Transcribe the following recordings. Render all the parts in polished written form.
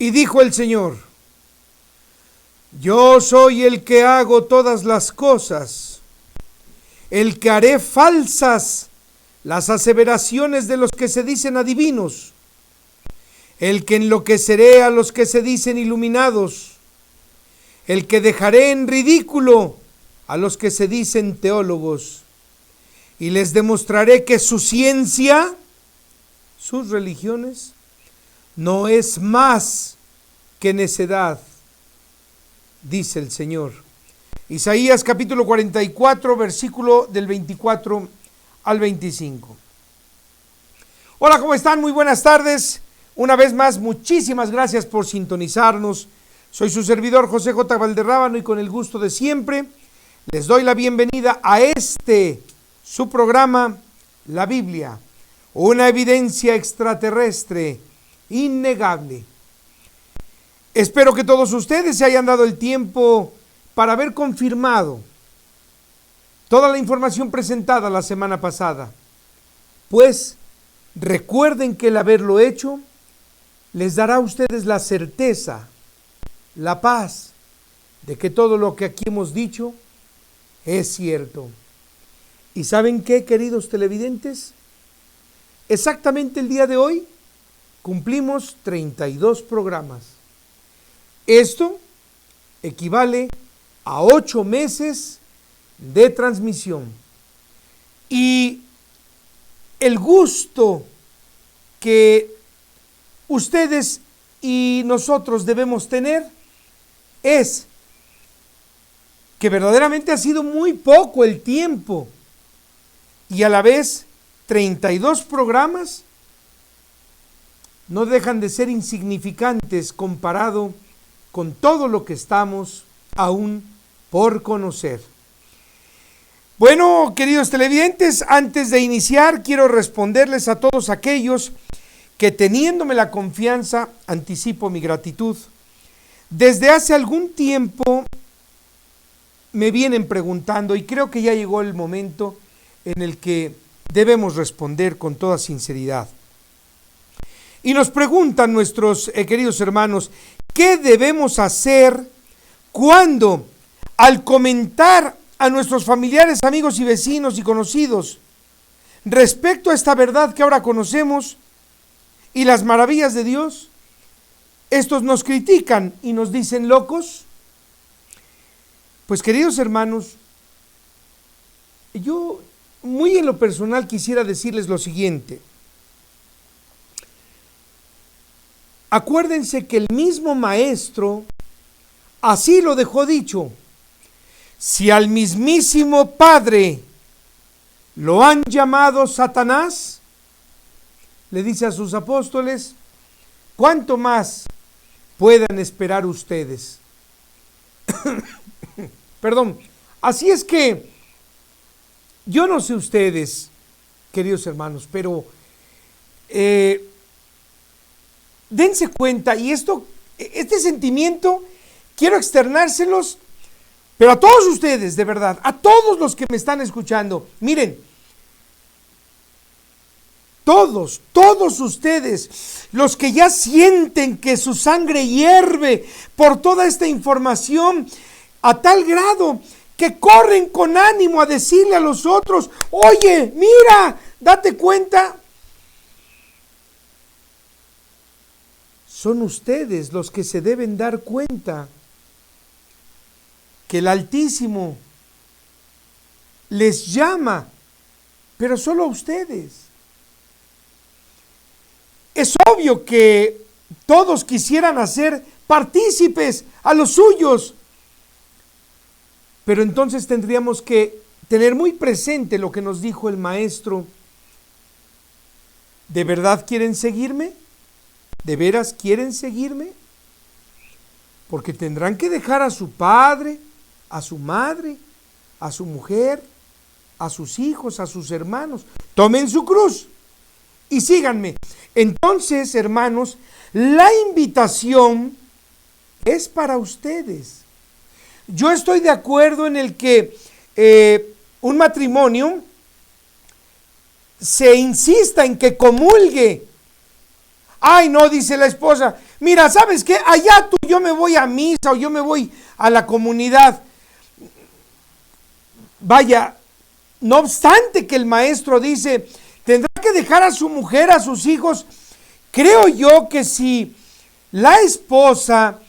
Y dijo el Señor: yo soy el que hago todas las cosas, el que haré falsas las aseveraciones de los que se dicen adivinos, el que enloqueceré a los que se dicen iluminados, el que dejaré en ridículo a los que se dicen teólogos, y les demostraré que su ciencia, sus religiones, no es más que necedad, dice el Señor. Isaías capítulo 44, versículo del 24 al 25. Hola, ¿cómo están? Muy buenas tardes. Una vez más, muchísimas gracias por sintonizarnos. Soy su servidor José J. Valderrábano y con el gusto de siempre les doy la bienvenida a su programa, La Biblia, una evidencia extraterrestre innegable. Espero que todos ustedes se hayan dado el tiempo para haber confirmado toda la información presentada la semana pasada, pues recuerden que el haberlo hecho les dará a ustedes la certeza, la paz de que todo lo que aquí hemos dicho es cierto. ¿Y saben qué, queridos televidentes? Exactamente el día de hoy cumplimos 32 programas. Esto equivale a 8 meses de transmisión. Y el gusto que ustedes y nosotros debemos tener es que verdaderamente ha sido muy poco el tiempo y a la vez 32 programas no dejan de ser insignificantes comparado con todo lo que estamos aún por conocer. Bueno, queridos televidentes, antes de iniciar quiero responderles a todos aquellos que, teniéndome la confianza, anticipo mi gratitud. Desde hace algún tiempo me vienen preguntando y creo que ya llegó el momento en el que debemos responder con toda sinceridad. Y nos preguntan nuestros queridos hermanos, ¿qué debemos hacer cuando, al comentar a nuestros familiares, amigos y vecinos y conocidos respecto a esta verdad que ahora conocemos y las maravillas de Dios, estos nos critican y nos dicen locos? Pues, queridos hermanos, yo muy en lo personal quisiera decirles lo siguiente. Acuérdense que el mismo Maestro así lo dejó dicho: si al mismísimo Padre lo han llamado Satanás, le dice a sus apóstoles, ¿cuánto más puedan esperar ustedes? Perdón. Así es que yo no sé ustedes, queridos hermanos, pero dense cuenta, y este sentimiento quiero externárselos, pero a todos ustedes, de verdad, a todos los que me están escuchando. Miren, todos ustedes, los que ya sienten que su sangre hierve por toda esta información, a tal grado que corren con ánimo a decirle a los otros, oye, mira, date cuenta. Son ustedes los que se deben dar cuenta que el Altísimo les llama, pero solo a ustedes. Es obvio que todos quisieran hacer partícipes a los suyos, pero entonces tendríamos que tener muy presente lo que nos dijo el Maestro. ¿De verdad quieren seguirme? ¿De veras quieren seguirme? Porque tendrán que dejar a su padre, a su madre, a su mujer, a sus hijos, a sus hermanos. Tomen su cruz y síganme. Entonces, hermanos, la invitación es para ustedes. Yo estoy de acuerdo en el que un matrimonio se insista en que comulgue. Ay, no, dice la esposa, Mira, ¿sabes qué? Allá tú, yo me voy a misa o yo me voy a la comunidad. Vaya, no obstante que el maestro dice, tendrá que dejar a su mujer, a sus hijos. Creo yo que si la esposa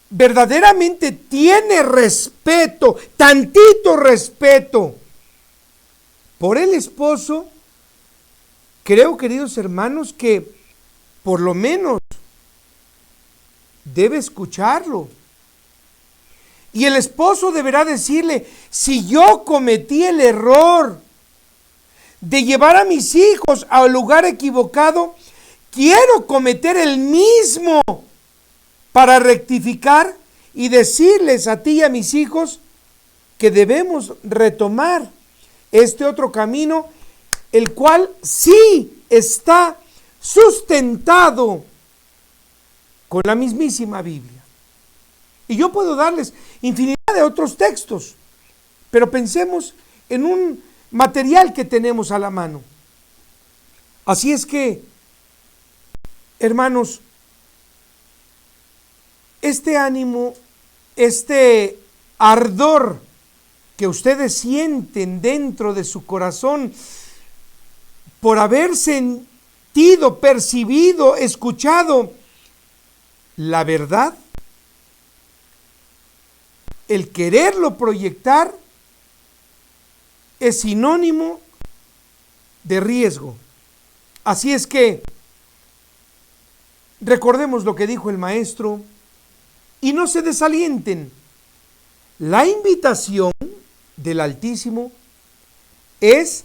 verdaderamente tiene respeto, tantito respeto por el esposo, creo, queridos hermanos, que por lo menos debe escucharlo. Y el esposo deberá decirle, si yo cometí el error de llevar a mis hijos al lugar equivocado, quiero cometer el mismo para rectificar y decirles a ti y a mis hijos que debemos retomar este otro camino, el cual sí está sustentado con la mismísima Biblia. Y yo puedo darles infinidad de otros textos, pero pensemos en un material que tenemos a la mano. Así es que, hermanos, este ánimo, este ardor que ustedes sienten dentro de su corazón por haber sentido, percibido, escuchado la verdad, el quererlo proyectar es sinónimo de riesgo. Así es que recordemos lo que dijo el maestro y no se desalienten. La invitación del Altísimo es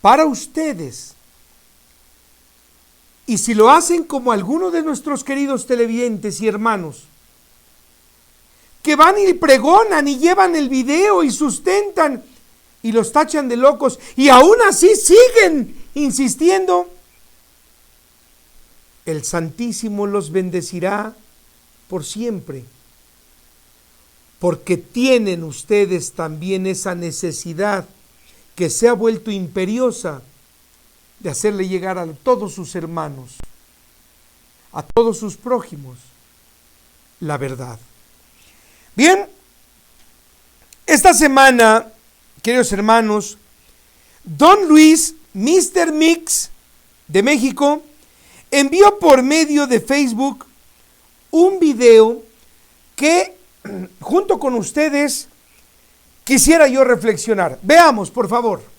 para ustedes. Y si lo hacen como algunos de nuestros queridos televidentes y hermanos, que van y pregonan y llevan el video y sustentan y los tachan de locos y aún así siguen insistiendo, el Santísimo los bendecirá por siempre, porque tienen ustedes también esa necesidad que se ha vuelto imperiosa de hacerle llegar a todos sus hermanos, a todos sus prójimos, la verdad. Bien, esta semana, queridos hermanos, Don Luis, Mr. Mix de México, envió por medio de Facebook un video que junto con ustedes quisiera yo reflexionar. Veamos, por favor.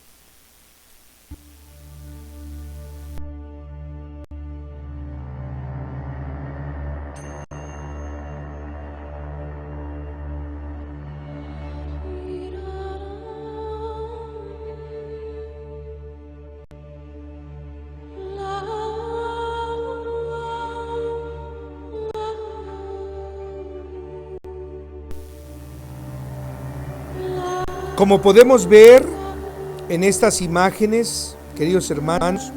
Como podemos ver en estas imágenes, queridos hermanos,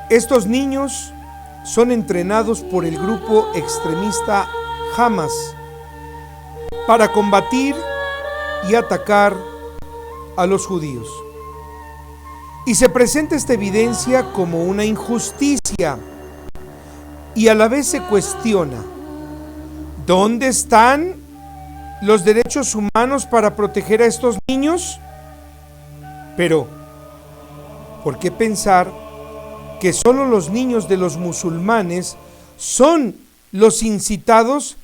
estos niños son entrenados por el grupo extremista Hamas para combatir y atacar a los judíos. Y se presenta esta evidencia como una injusticia y a la vez se cuestiona, ¿dónde están los derechos humanos para proteger a estos niños? Pero, ¿por qué pensar que solo los niños de los musulmanes son los incitados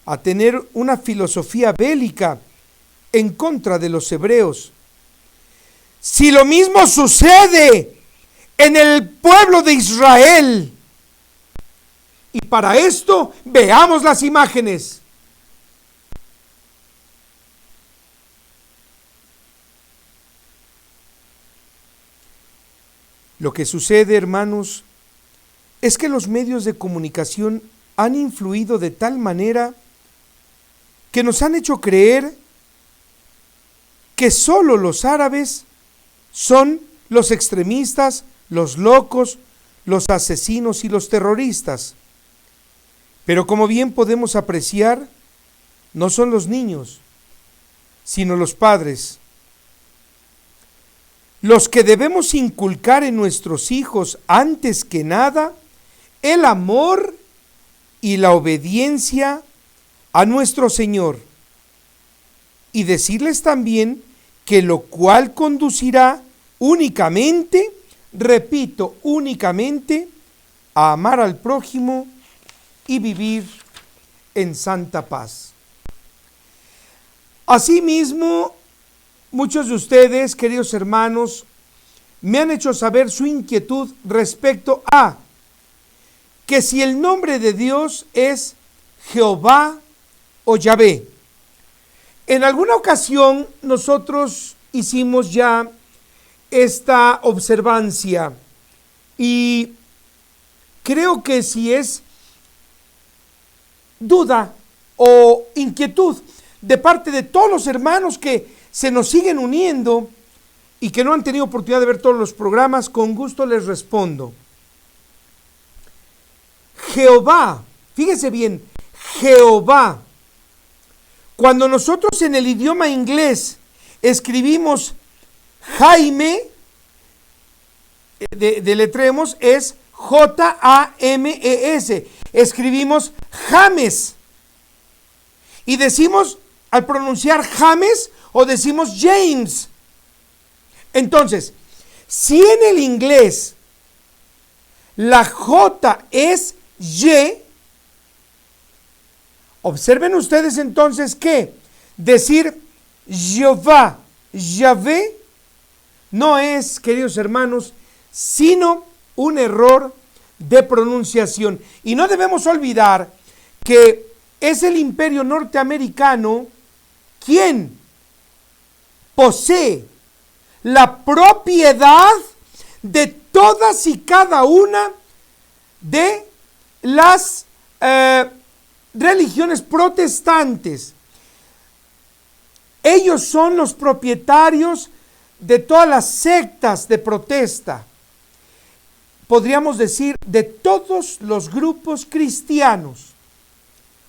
a tener una filosofía bélica en contra de los hebreos? Si lo mismo sucede en el pueblo de Israel. Y para esto veamos las imágenes. Lo que sucede, hermanos, es que los medios de comunicación han influido de tal manera que nos han hecho creer que solo los árabes son los extremistas, los locos, los asesinos y los terroristas. Pero como bien podemos apreciar, no son los niños, sino los padres los que debemos inculcar en nuestros hijos antes que nada el amor y la obediencia a nuestro Señor. Y decirles también que lo cual conducirá únicamente, repito, únicamente a amar al prójimo y vivir en santa paz. Asimismo, muchos de ustedes, queridos hermanos, me han hecho saber su inquietud respecto a que si el nombre de Dios es Jehová o Yahvé. En alguna ocasión nosotros hicimos ya esta observancia y creo que si es duda o inquietud de parte de todos los hermanos que se nos siguen uniendo y que no han tenido oportunidad de ver todos los programas, con gusto les respondo. Jehová, fíjese bien, Jehová. Cuando nosotros en el idioma inglés escribimos Jaime, deletremos, es James. Escribimos James. Y decimos, al pronunciar James, o decimos James. Entonces, si en el inglés la J es Y, observen ustedes entonces que decir Jehová, Yahvé, no es, queridos hermanos, sino un error de pronunciación. Y no debemos olvidar que es el imperio norteamericano quien posee la propiedad de todas y cada una de las religiones protestantes. Ellos son los propietarios de todas las sectas de protesta. Podríamos decir de todos los grupos cristianos.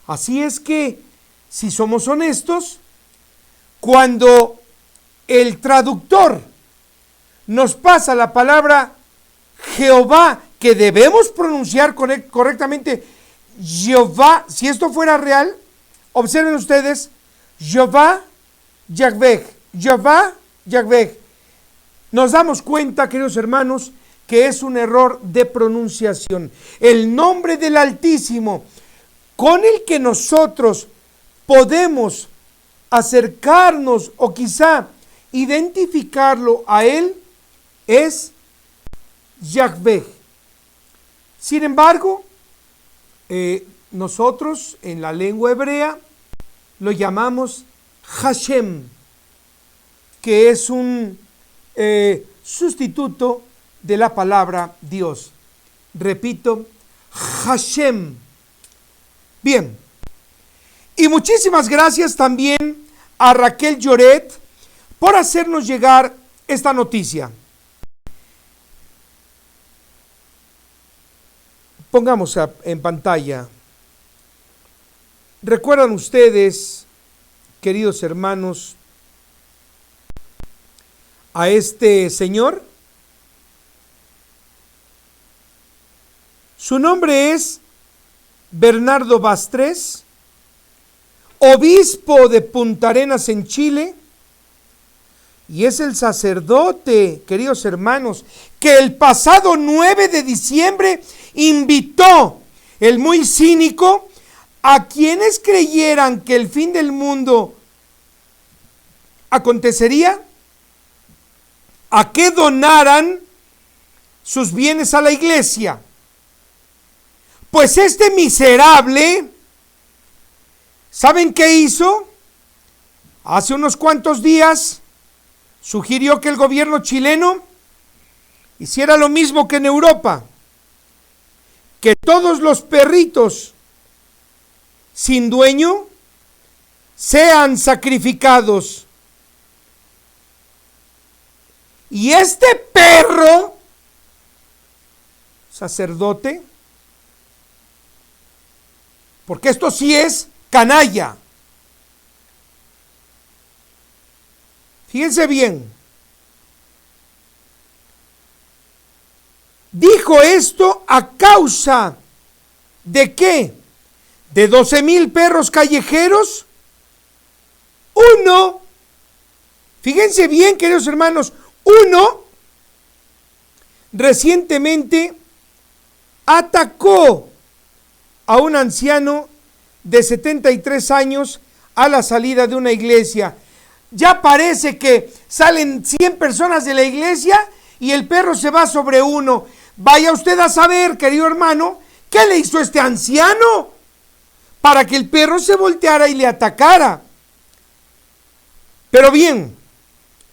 Así es que, si somos honestos, cuando el traductor nos pasa la palabra Jehová, que debemos pronunciar correctamente, Jehová, si esto fuera real, observen ustedes, Jehová, Yahvé, Jehová, Yahvé. Nos damos cuenta, queridos hermanos, que es un error de pronunciación. El nombre del Altísimo, con el que nosotros podemos acercarnos o quizá identificarlo a Él, es Yahvé. Sin embargo, nosotros en la lengua hebrea lo llamamos Hashem, que es un sustituto de la palabra Dios. Repito, Hashem. Bien, y muchísimas gracias también a Raquel Lloret por hacernos llegar esta noticia. Pongamos en pantalla. ¿Recuerdan ustedes, queridos hermanos, a este señor? Su nombre es Bernardo Bastrés, obispo de Punta Arenas en Chile, y es el sacerdote, queridos hermanos, que el pasado 9 de diciembre invitó, el muy cínico, a quienes creyeran que el fin del mundo acontecería, a que donaran sus bienes a la iglesia. Pues este miserable, ¿saben qué hizo? Hace unos cuantos días sugirió que el gobierno chileno hiciera lo mismo que en Europa, que todos los perritos sin dueño sean sacrificados. Y este perro, sacerdote, porque esto sí es canalla. Fíjense bien. Dijo esto a causa ¿De qué? ¿De 12,000 perros callejeros? Uno, fíjense bien, queridos hermanos, uno recientemente atacó a un anciano de 73 años a la salida de una iglesia. Ya parece que salen 100 personas de la iglesia y el perro se va sobre uno. Vaya usted a saber, querido hermano, ¿qué le hizo este anciano para que el perro se volteara y le atacara? Pero bien,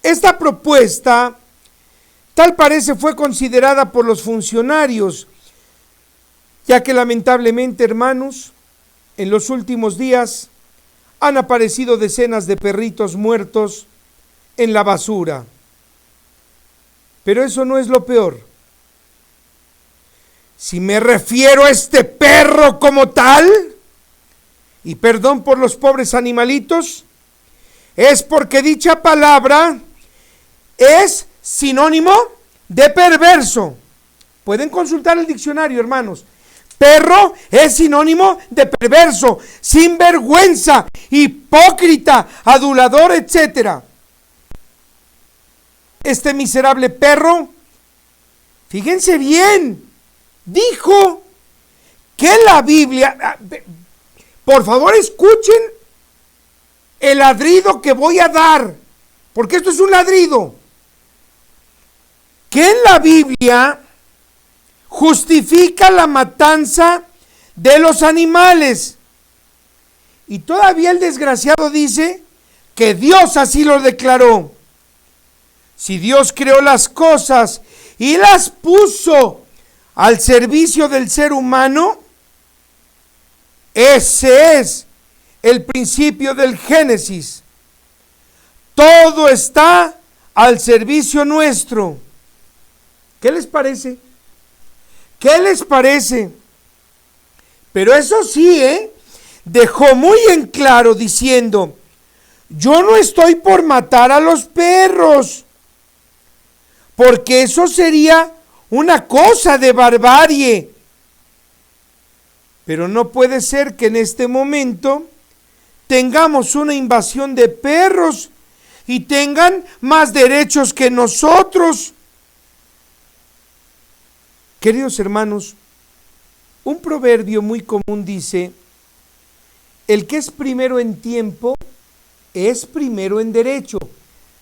esta propuesta tal parece fue considerada por los funcionarios, ya que lamentablemente, hermanos, en los últimos días han aparecido decenas de perritos muertos en la basura. Pero eso no es lo peor. Si me refiero a este perro como tal, y perdón por los pobres animalitos, es porque dicha palabra es sinónimo de perverso. Pueden consultar el diccionario, hermanos. Perro es sinónimo de perverso, sinvergüenza, hipócrita, adulador, etc. Este miserable perro, fíjense bien, dijo que la Biblia, por favor escuchen el ladrido que voy a dar, porque esto es un ladrido, que en la Biblia justifica la matanza de los animales. Y todavía el desgraciado dice que Dios así lo declaró. Si Dios creó las cosas y las puso al servicio del ser humano, ese es el principio del Génesis. Todo está al servicio nuestro. ¿Qué les parece? ¿Qué les parece? Pero eso sí, dejó muy en claro diciendo, yo no estoy por matar a los perros, porque eso sería una cosa de barbarie. Pero no puede ser que en este momento tengamos una invasión de perros y tengan más derechos que nosotros. Queridos hermanos, un proverbio muy común dice, el que es primero en tiempo es primero en derecho.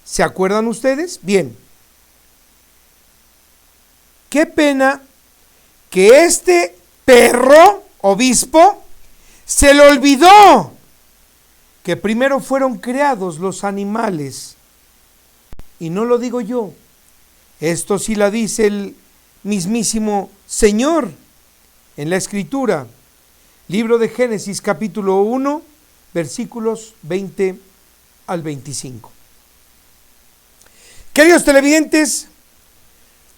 ¿Se acuerdan ustedes? Bien. Qué pena que este perro, obispo, se le olvidó que primero fueron creados los animales. Y no lo digo yo, esto sí la dice el mismísimo Señor en la Escritura, libro de Génesis capítulo 1, versículos 20 al 25. Queridos televidentes,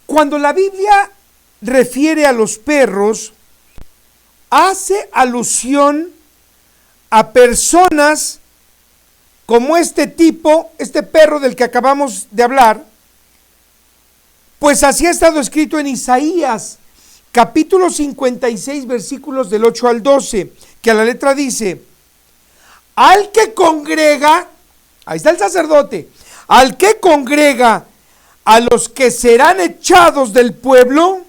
cuando la Biblia refiere a los perros, hace alusión a personas como este tipo, este perro del que acabamos de hablar, pues así ha estado escrito en Isaías, capítulo 56, versículos del 8 al 12, que a la letra dice, al que congrega, ahí está el sacerdote, al que congrega a los que serán echados del pueblo,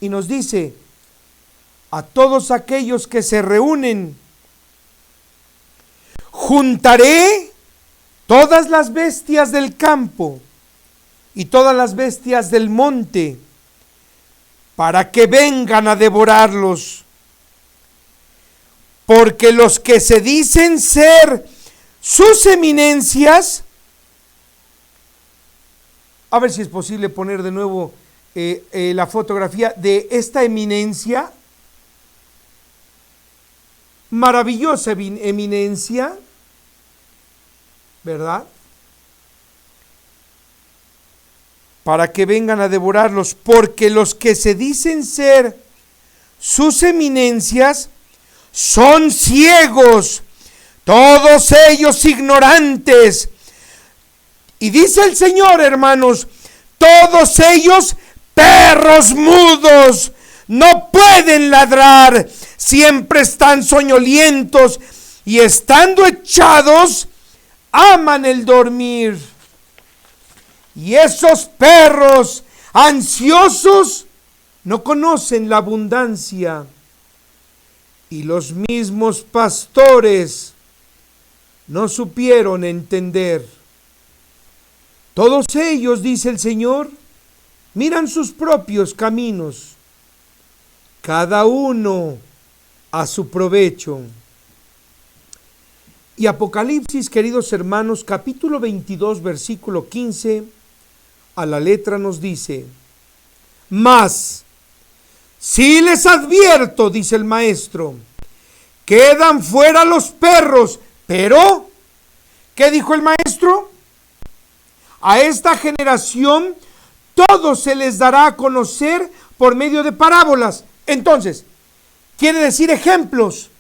y nos dice, a todos aquellos que se reúnen, juntaré todas las bestias del campo y todas las bestias del monte, para que vengan a devorarlos. Porque los que se dicen ser sus eminencias, a ver si es posible poner de nuevo la fotografía de esta eminencia, maravillosa eminencia, ¿verdad? Para que vengan a devorarlos, porque los que se dicen ser sus eminencias son ciegos, todos ellos ignorantes. Y dice el Señor, hermanos, todos ellos perros mudos, no pueden ladrar, siempre están soñolientos y estando echados, aman el dormir. Y esos perros ansiosos no conocen la abundancia. Y los mismos pastores no supieron entender. Todos ellos, dice el Señor, miran sus propios caminos, cada uno a su provecho. Y Apocalipsis, queridos hermanos, capítulo 22, versículo 15, a la letra nos dice: mas, si les advierto, dice el maestro, quedan fuera los perros, pero, ¿qué dijo el maestro? A esta generación todo se les dará a conocer por medio de parábolas. Entonces, quiere decir ejemplos.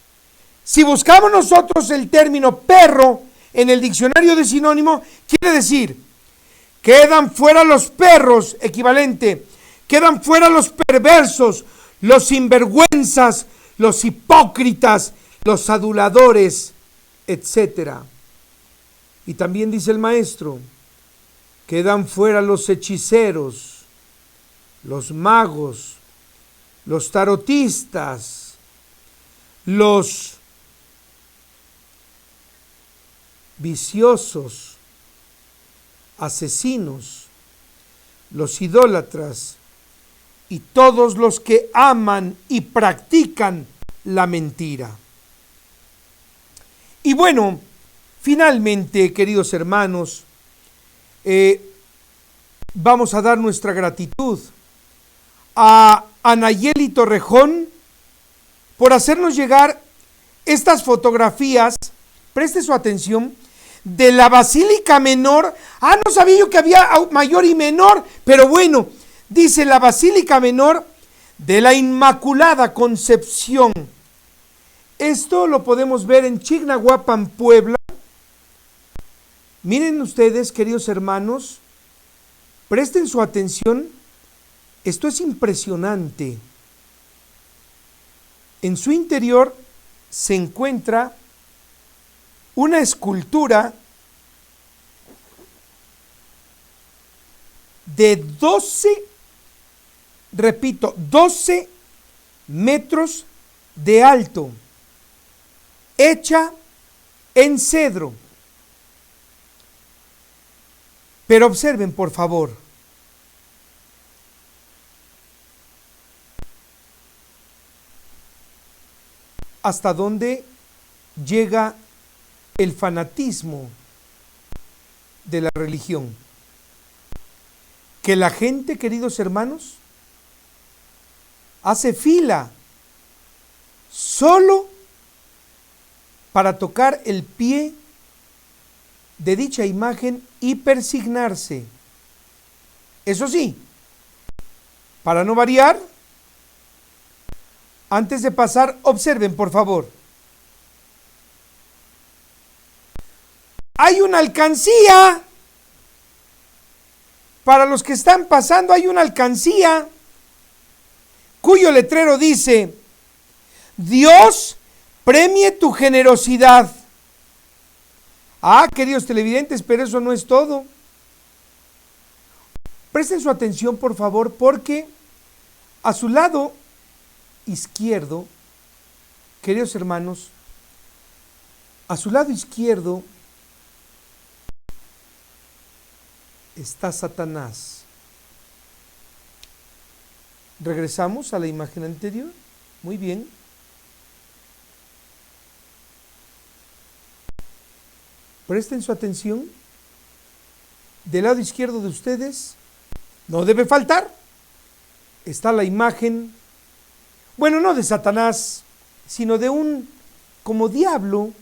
Si buscamos nosotros el término perro en el diccionario de sinónimo, quiere decir, quedan fuera los perros, equivalente, quedan fuera los perversos, los sinvergüenzas, los hipócritas, los aduladores, etc. Y también dice el maestro, quedan fuera los hechiceros, los magos, los tarotistas, los viciosos, asesinos, los idólatras y todos los que aman y practican la mentira. Y bueno, finalmente, queridos hermanos, vamos a dar nuestra gratitud a Anayeli Torrejón por hacernos llegar estas fotografías, preste su atención, de la Basílica Menor. No sabía yo que había mayor y menor, pero bueno, dice la Basílica Menor de la Inmaculada Concepción. Esto lo podemos ver en Chignahuapan, Puebla. Miren ustedes, queridos hermanos, presten su atención, esto es impresionante. En su interior se encuentra una escultura de 12 metros de alto, hecha en cedro. Pero observen, por favor, hasta dónde llega el fanatismo de la religión. Que la gente, queridos hermanos, hace fila solo para tocar el pie de dicha imagen y persignarse. Eso sí, para no variar, antes de pasar, observen por favor. Hay una alcancía. Para los que están pasando hay una alcancía cuyo letrero dice: Dios premie tu generosidad. Queridos televidentes, pero eso no es todo. Presten su atención por favor, porque a su lado izquierdo, queridos hermanos, a su lado izquierdo está Satanás. Regresamos a la imagen anterior. Muy bien. Presten su atención. Del lado izquierdo de ustedes, no debe faltar, está la imagen, bueno, no de Satanás, sino de un como diablo,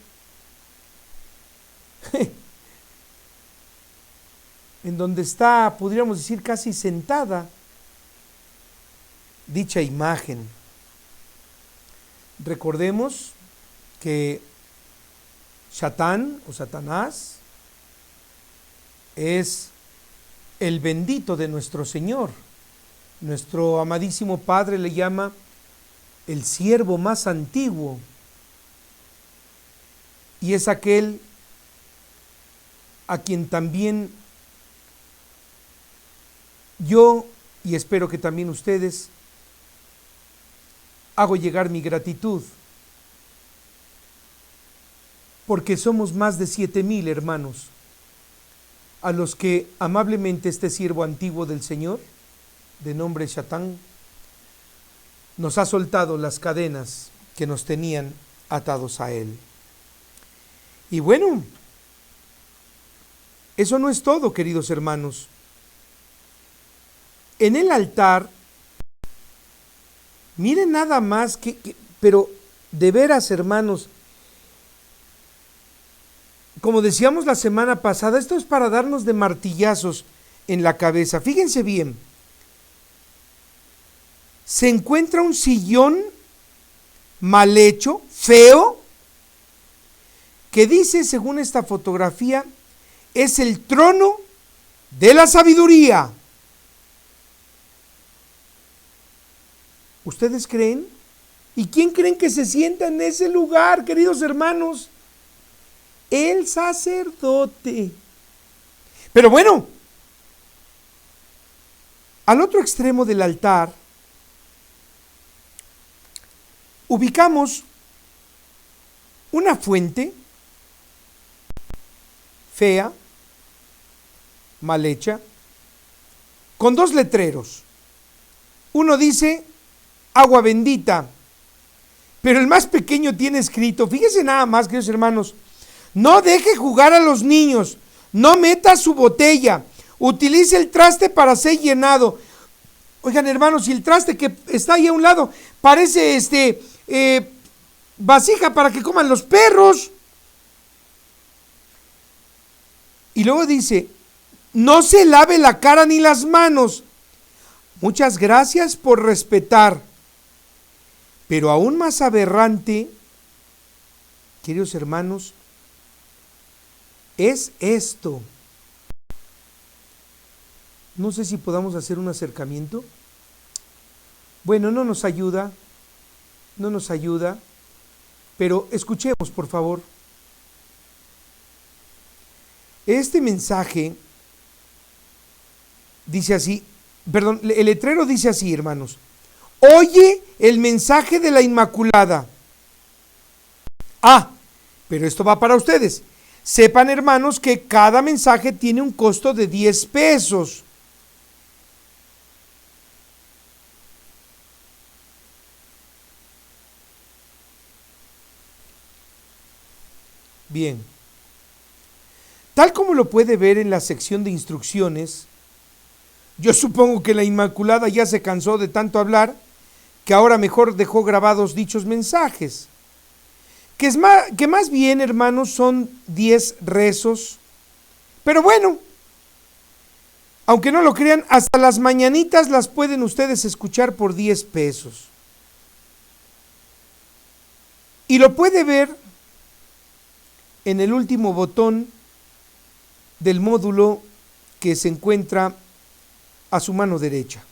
en donde está, podríamos decir, casi sentada dicha imagen. Recordemos que Satán o Satanás es el bendito de nuestro Señor, Nuestro amadísimo Padre le llama el siervo más antiguo, y es aquel a quien también yo, y espero que también ustedes, hago llegar mi gratitud, porque somos más de 7,000 hermanos a los que amablemente este siervo antiguo del Señor, de nombre Shatán, nos ha soltado las cadenas que nos tenían atados a él. Y bueno, eso no es todo, queridos hermanos. En el altar, miren nada más pero de veras, hermanos, como decíamos la semana pasada, esto es para darnos de martillazos en la cabeza. Fíjense bien, se encuentra un sillón mal hecho, feo, que dice, según esta fotografía, es el trono de la sabiduría. ¿Ustedes creen? ¿Y quién creen que se sienta en ese lugar, queridos hermanos? El sacerdote. Pero bueno, al otro extremo del altar ubicamos una fuente fea, mal hecha, con 2 letreros. Uno dice agua bendita, pero el más pequeño tiene escrito, fíjense nada más, queridos hermanos, no deje jugar a los niños, no meta su botella, utilice el traste para ser llenado. Oigan, hermanos, si el traste que está ahí a un lado parece vasija para que coman los perros. Y luego dice, no se lave la cara ni las manos. Muchas gracias por respetar. Pero aún más aberrante, queridos hermanos, es esto. No sé si podamos hacer un acercamiento. Bueno, no nos ayuda, pero escuchemos, por favor. Este mensaje dice así, perdón, el letrero dice así, hermanos. Oye el mensaje de la Inmaculada. Pero esto va para ustedes. Sepan, hermanos, que cada mensaje tiene un costo de 10 pesos. Bien. Tal como lo puede ver en la sección de instrucciones, yo supongo que la Inmaculada ya se cansó de tanto hablar, que ahora mejor dejó grabados dichos mensajes. Que más bien, hermanos, son 10 rezos. Pero bueno, aunque no lo crean, hasta las mañanitas las pueden ustedes escuchar por 10 pesos. Y lo puede ver en el último botón del módulo que se encuentra a su mano derecha.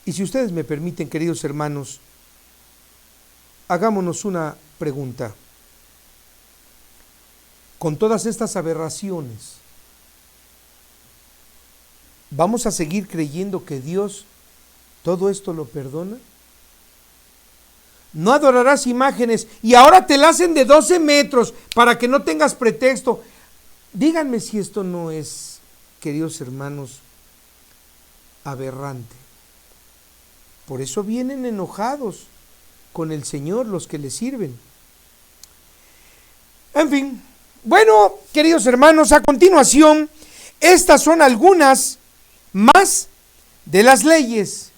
Y si ustedes me permiten, queridos hermanos, hagámonos una pregunta. Con todas estas aberraciones, ¿vamos a seguir creyendo que Dios todo esto lo perdona? No adorarás imágenes y ahora te la hacen de 12 metros para que no tengas pretexto. Díganme si esto no es, queridos hermanos, aberrante. Por eso vienen enojados con el Señor los que le sirven. En fin, bueno, queridos hermanos, a continuación, estas son algunas más de las leyes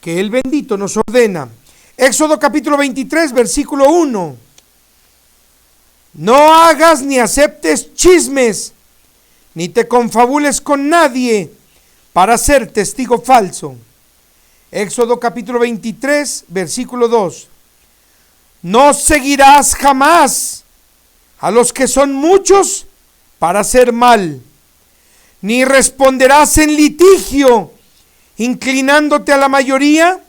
que el bendito nos ordena. Éxodo capítulo 23, versículo 1. No hagas ni aceptes chismes, ni te confabules con nadie para ser testigo falso. Éxodo capítulo 23, versículo 2. No seguirás jamás a los que son muchos para hacer mal, ni responderás en litigio inclinándote a la mayoría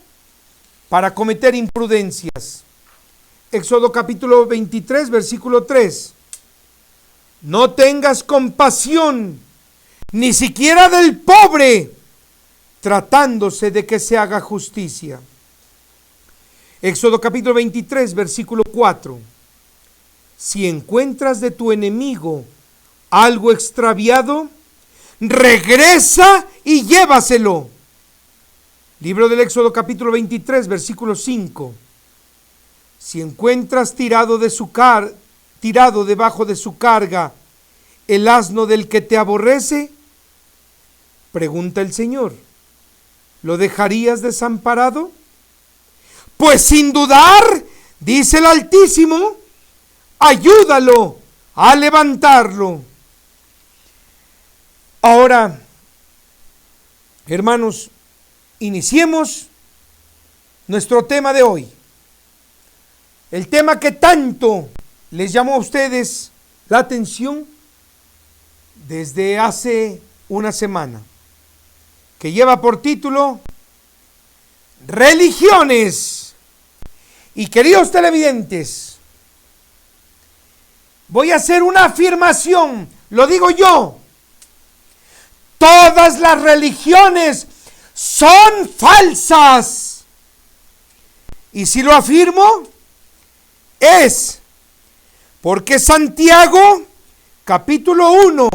para cometer imprudencias. Éxodo capítulo 23, versículo 3. No tengas compasión, ni siquiera del pobre, tratándose de que se haga justicia. Éxodo capítulo 23, versículo 4. Si encuentras de tu enemigo algo extraviado, regresa y llévaselo. Libro del Éxodo capítulo 23, versículo 5. Si encuentras tirado debajo de su carga el asno del que te aborrece, pregunta el Señor, ¿lo dejarías desamparado? Pues sin dudar, dice el Altísimo, ayúdalo a levantarlo. Ahora, hermanos, iniciemos nuestro tema de hoy. El tema que tanto les llamó a ustedes la atención desde hace una semana, que lleva por título Religiones. Y queridos televidentes, voy a hacer una afirmación, lo digo yo. Todas las religiones son falsas. Y si lo afirmo, es porque Santiago, capítulo 1,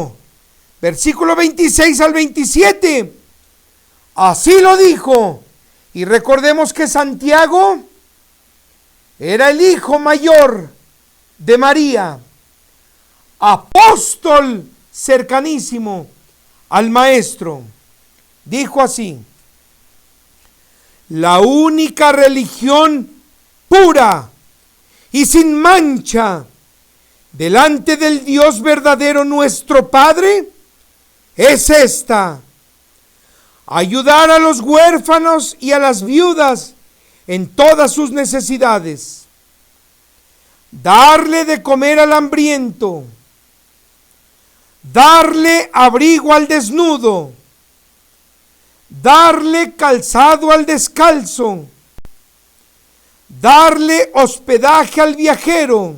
versículo 26 al 27, así lo dijo. Y recordemos que Santiago era el hijo mayor de María, apóstol cercanísimo al Maestro. Dijo así: la única religión pura y sin mancha delante del Dios verdadero nuestro Padre es esta: ayudar a los huérfanos y a las viudas en todas sus necesidades, darle de comer al hambriento, darle abrigo al desnudo, darle calzado al descalzo, darle hospedaje al viajero,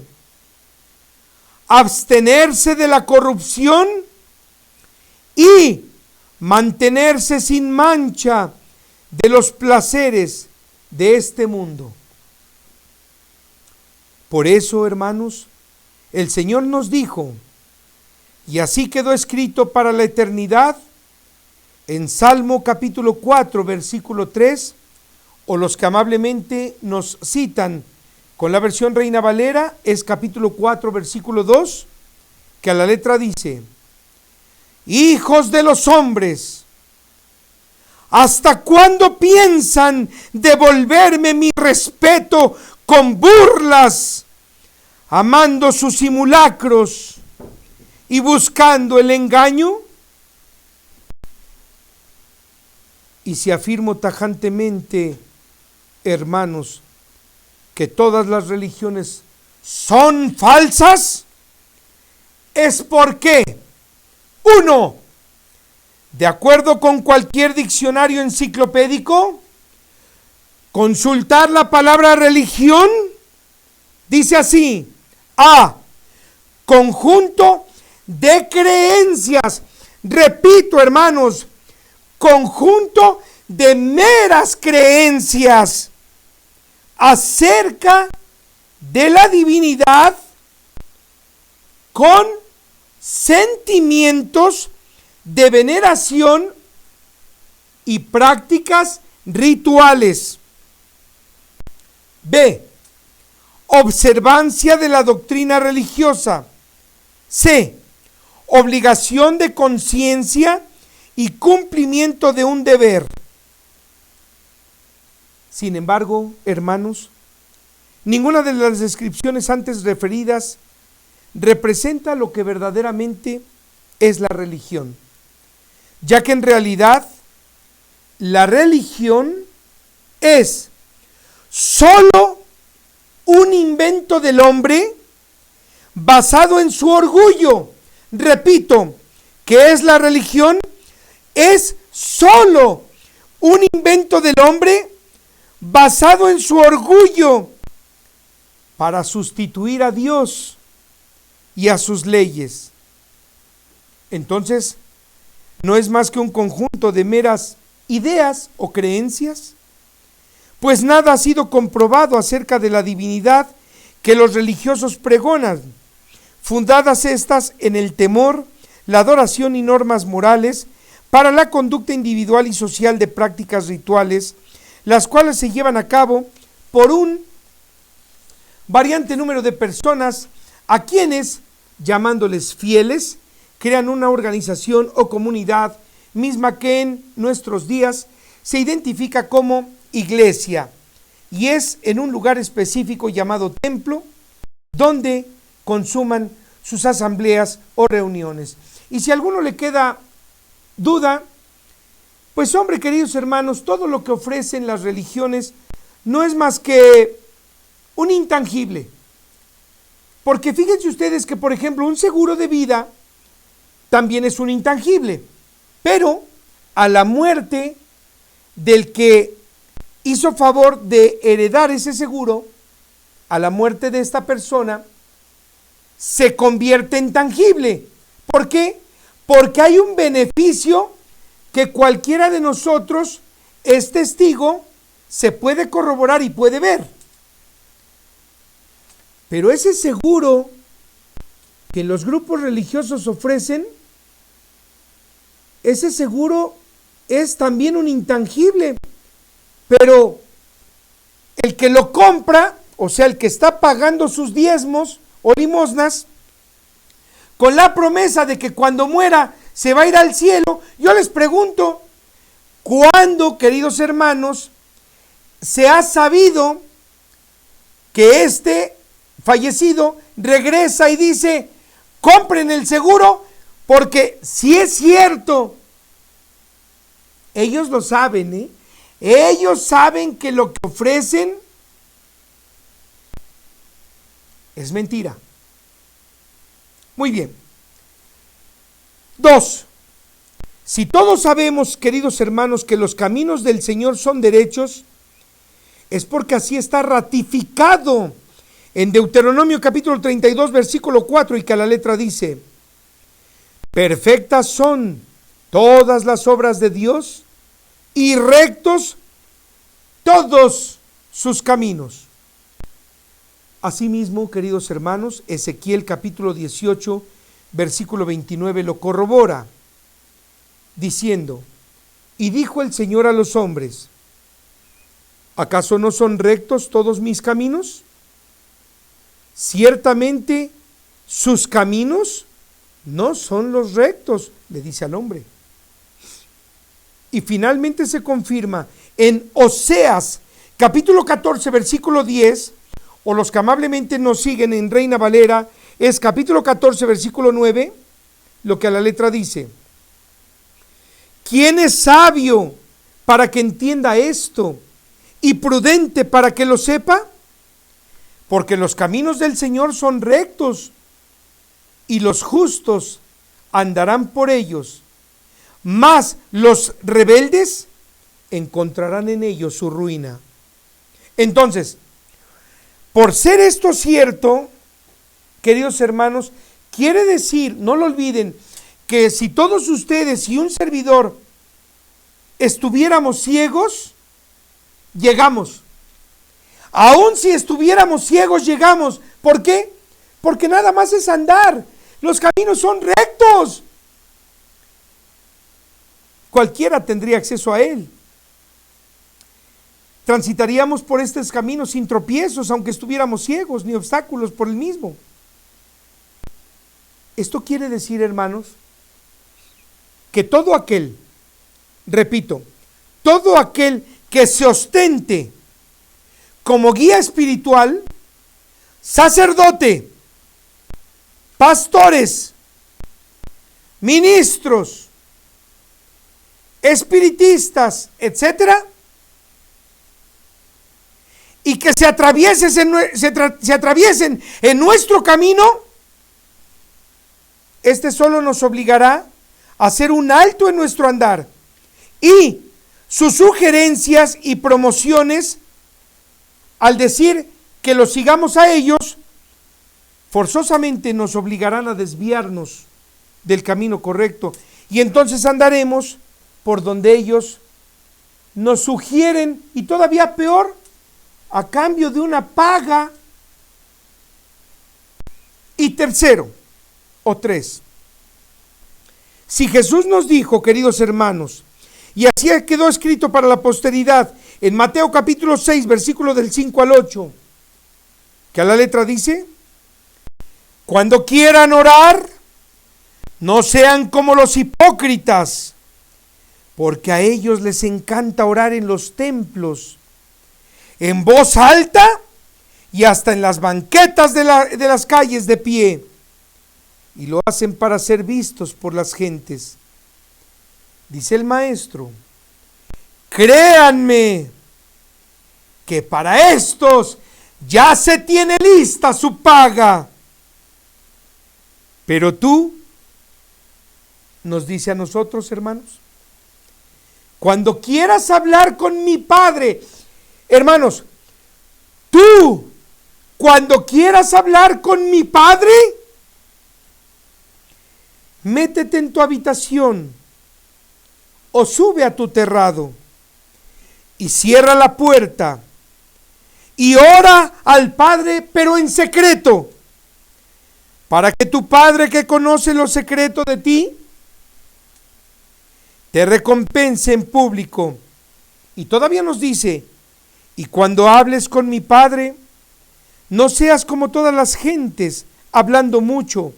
abstenerse de la corrupción y mantenerse sin mancha de los placeres de este mundo. Por eso, hermanos, el Señor nos dijo, y así quedó escrito para la eternidad, en Salmo capítulo 4, versículo 3, o los que amablemente nos citan con la versión Reina Valera, es capítulo 4, versículo 2, que a la letra dice: hijos de los hombres, ¿hasta cuándo piensan devolverme mi respeto con burlas, amando sus simulacros y buscando el engaño? Y si afirmo tajantemente, hermanos, que todas las religiones son falsas, es porque, uno, de acuerdo con cualquier diccionario enciclopédico, consultar la palabra religión dice así: A, conjunto de creencias. Repito, hermanos, conjunto de meras creencias acerca de la divinidad con sentimientos de veneración y prácticas rituales. B, observancia de la doctrina religiosa. C, obligación de conciencia y cumplimiento de un deber. Sin embargo, hermanos, ninguna de las descripciones antes referidas representa lo que verdaderamente es la religión, ya que en realidad la religión es solo un invento del hombre basado en su orgullo. Repito, ¿qué es la religión? Es solo un invento del hombre basado en su orgullo para sustituir a Dios y a sus leyes. Entonces, ¿no es más que un conjunto de meras ideas o creencias? Pues nada ha sido comprobado acerca de la divinidad que los religiosos pregonan, fundadas estas en el temor, la adoración y normas morales para la conducta individual y social de prácticas rituales, las cuales se llevan a cabo por un variante número de personas a quienes, llamándoles fieles, crean una organización o comunidad misma que en nuestros días se identifica como iglesia, y es en un lugar específico llamado templo donde consuman sus asambleas o reuniones. Y si a alguno le queda duda, pues hombre, queridos hermanos, todo lo que ofrecen las religiones no es más que un intangible. Porque fíjense ustedes que, por ejemplo, un seguro de vida también es un intangible, pero a la muerte del que hizo favor de heredar ese seguro, a la muerte de esta persona, se convierte en tangible. ¿Por qué? Porque hay un beneficio que cualquiera de nosotros es testigo, se puede corroborar y puede ver. Pero ese seguro que los grupos religiosos ofrecen, ese seguro es también un intangible, pero el que lo compra, o sea, el que está pagando sus diezmos o limosnas, con la promesa de que cuando muera se va a ir al cielo, yo les pregunto, ¿cuándo, queridos hermanos, se ha sabido que este fallecido regresa y dice, compren el seguro? Porque si es cierto, ellos lo saben, ellos saben que lo que ofrecen es mentira. Muy bien. 2. Si todos sabemos, queridos hermanos, que los caminos del Señor son derechos, es porque así está ratificado en Deuteronomio capítulo 32, versículo 4, y que a la letra dice, perfectas son todas las obras de Dios y rectos todos sus caminos. Asimismo, queridos hermanos, Ezequiel capítulo 18, versículo 29 lo corrobora, diciendo, y dijo el Señor a los hombres, ¿acaso no son rectos todos mis caminos? Ciertamente sus caminos no son los rectos, le dice al hombre. Y finalmente se confirma en Oseas capítulo 14, versículo 10, o los que amablemente nos siguen en Reina Valera, es capítulo 14, versículo 9, lo que a la letra dice, ¿quién es sabio para que entienda esto y prudente para que lo sepa? Porque los caminos del Señor son rectos y los justos andarán por ellos, mas los rebeldes encontrarán en ellos su ruina. Entonces, por ser esto cierto, queridos hermanos, quiere decir, no lo olviden, que si todos ustedes y un servidor estuviéramos ciegos, llegamos. Aún si estuviéramos ciegos, llegamos. ¿Por qué? Porque nada más es andar. Los caminos son rectos. Cualquiera tendría acceso a él. Transitaríamos por estos caminos sin tropiezos, aunque estuviéramos ciegos, ni obstáculos por el mismo. Esto quiere decir, hermanos, que todo aquel, repito, todo aquel que se ostente como guía espiritual, sacerdote, pastores, ministros, espiritistas, etcétera, y que se atraviesen en nuestro camino, este solo nos obligará a hacer un alto en nuestro andar y sus sugerencias y promociones, al decir que los sigamos a ellos, forzosamente nos obligarán a desviarnos del camino correcto y entonces andaremos por donde ellos nos sugieren, y todavía peor, a cambio de una paga. Y tercero, o tres, si Jesús nos dijo, queridos hermanos, y así quedó escrito para la posteridad, en Mateo capítulo 6, versículo del 5 al 8, que a la letra dice: cuando quieran orar, no sean como los hipócritas, porque a ellos les encanta orar en los templos, en voz alta y hasta en las banquetas de las calles de pie, y lo hacen para ser vistos por las gentes. Dice el maestro: créanme que para estos ya se tiene lista su paga. Pero tú, nos dice a nosotros, hermanos, cuando quieras hablar con mi Padre, hermanos, tú, cuando quieras hablar con mi Padre, métete en tu habitación o sube a tu terrado y cierra la puerta y ora al Padre, pero en secreto, para que tu Padre, que conoce lo secreto de ti, te recompense en público. Y todavía nos dice: y cuando hables con mi Padre, no seas como todas las gentes, hablando mucho,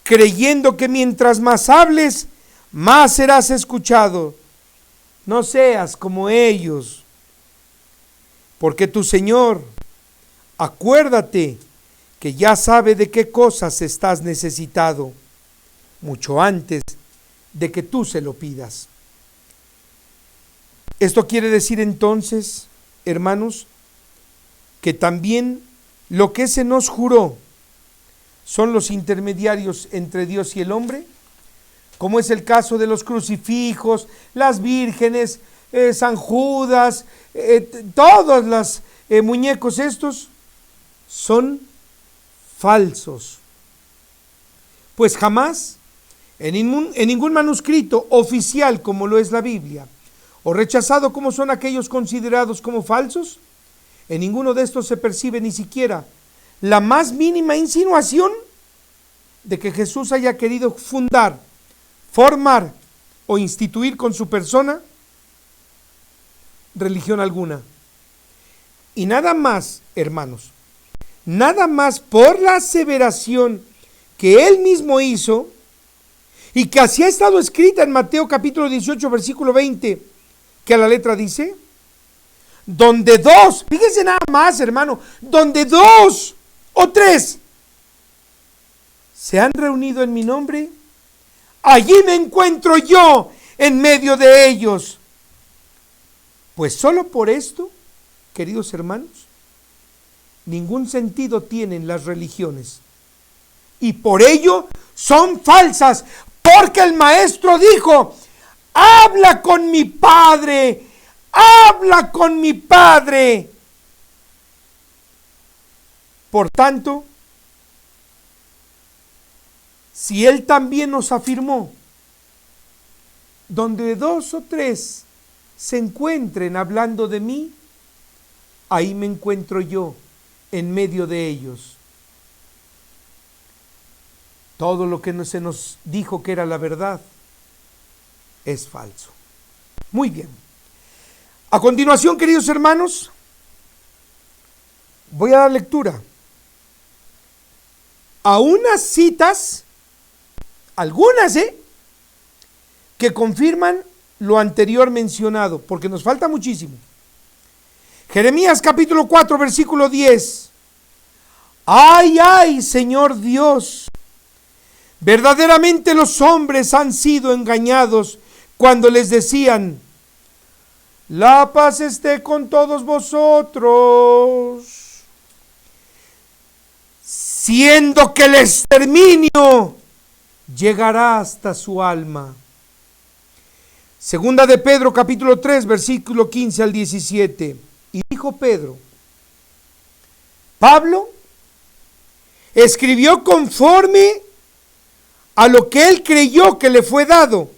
creyendo que mientras más hables, más serás escuchado. No seas como ellos, porque tu Señor, acuérdate que ya sabe de qué cosas estás necesitado, mucho antes de que tú se lo pidas. Esto quiere decir entonces, hermanos, que también lo que se nos juró son los intermediarios entre Dios y el hombre, como es el caso de los crucifijos, las vírgenes, San Judas, todos los muñecos estos son falsos. Pues jamás en ningún manuscrito oficial como lo es la Biblia, o rechazado como son aquellos considerados como falsos, en ninguno de estos se percibe ni siquiera la más mínima insinuación de que Jesús haya querido fundar, formar o instituir con su persona religión alguna. Y nada más, hermanos, nada más por la aseveración que él mismo hizo y que así ha estado escrita en Mateo capítulo 18, versículo 20, que a la letra dice: donde dos, fíjense nada más, hermano, donde dos o tres se han reunido en mi nombre, allí me encuentro yo en medio de ellos. Pues solo por esto, queridos hermanos, ningún sentido tienen las religiones. Y por ello son falsas, porque el maestro dijo: habla con mi Padre, habla con mi Padre. Por tanto, si él también nos afirmó, donde dos o tres se encuentren hablando de mí, ahí me encuentro yo en medio de ellos. Todo lo que se nos dijo que era la verdad es falso. Muy bien. A continuación, queridos hermanos, voy a dar lectura a unas citas, algunas, que confirman lo anterior mencionado, porque nos falta muchísimo. Jeremías capítulo 4, versículo 10. Ay, ay, Señor Dios, verdaderamente los hombres han sido engañados cuando les decían: la paz esté con todos vosotros, siendo que el exterminio llegará hasta su alma. Segunda de Pedro capítulo 3 versículo 15 al 17. Y dijo Pedro: Pablo escribió conforme a lo que él creyó que le fue dado,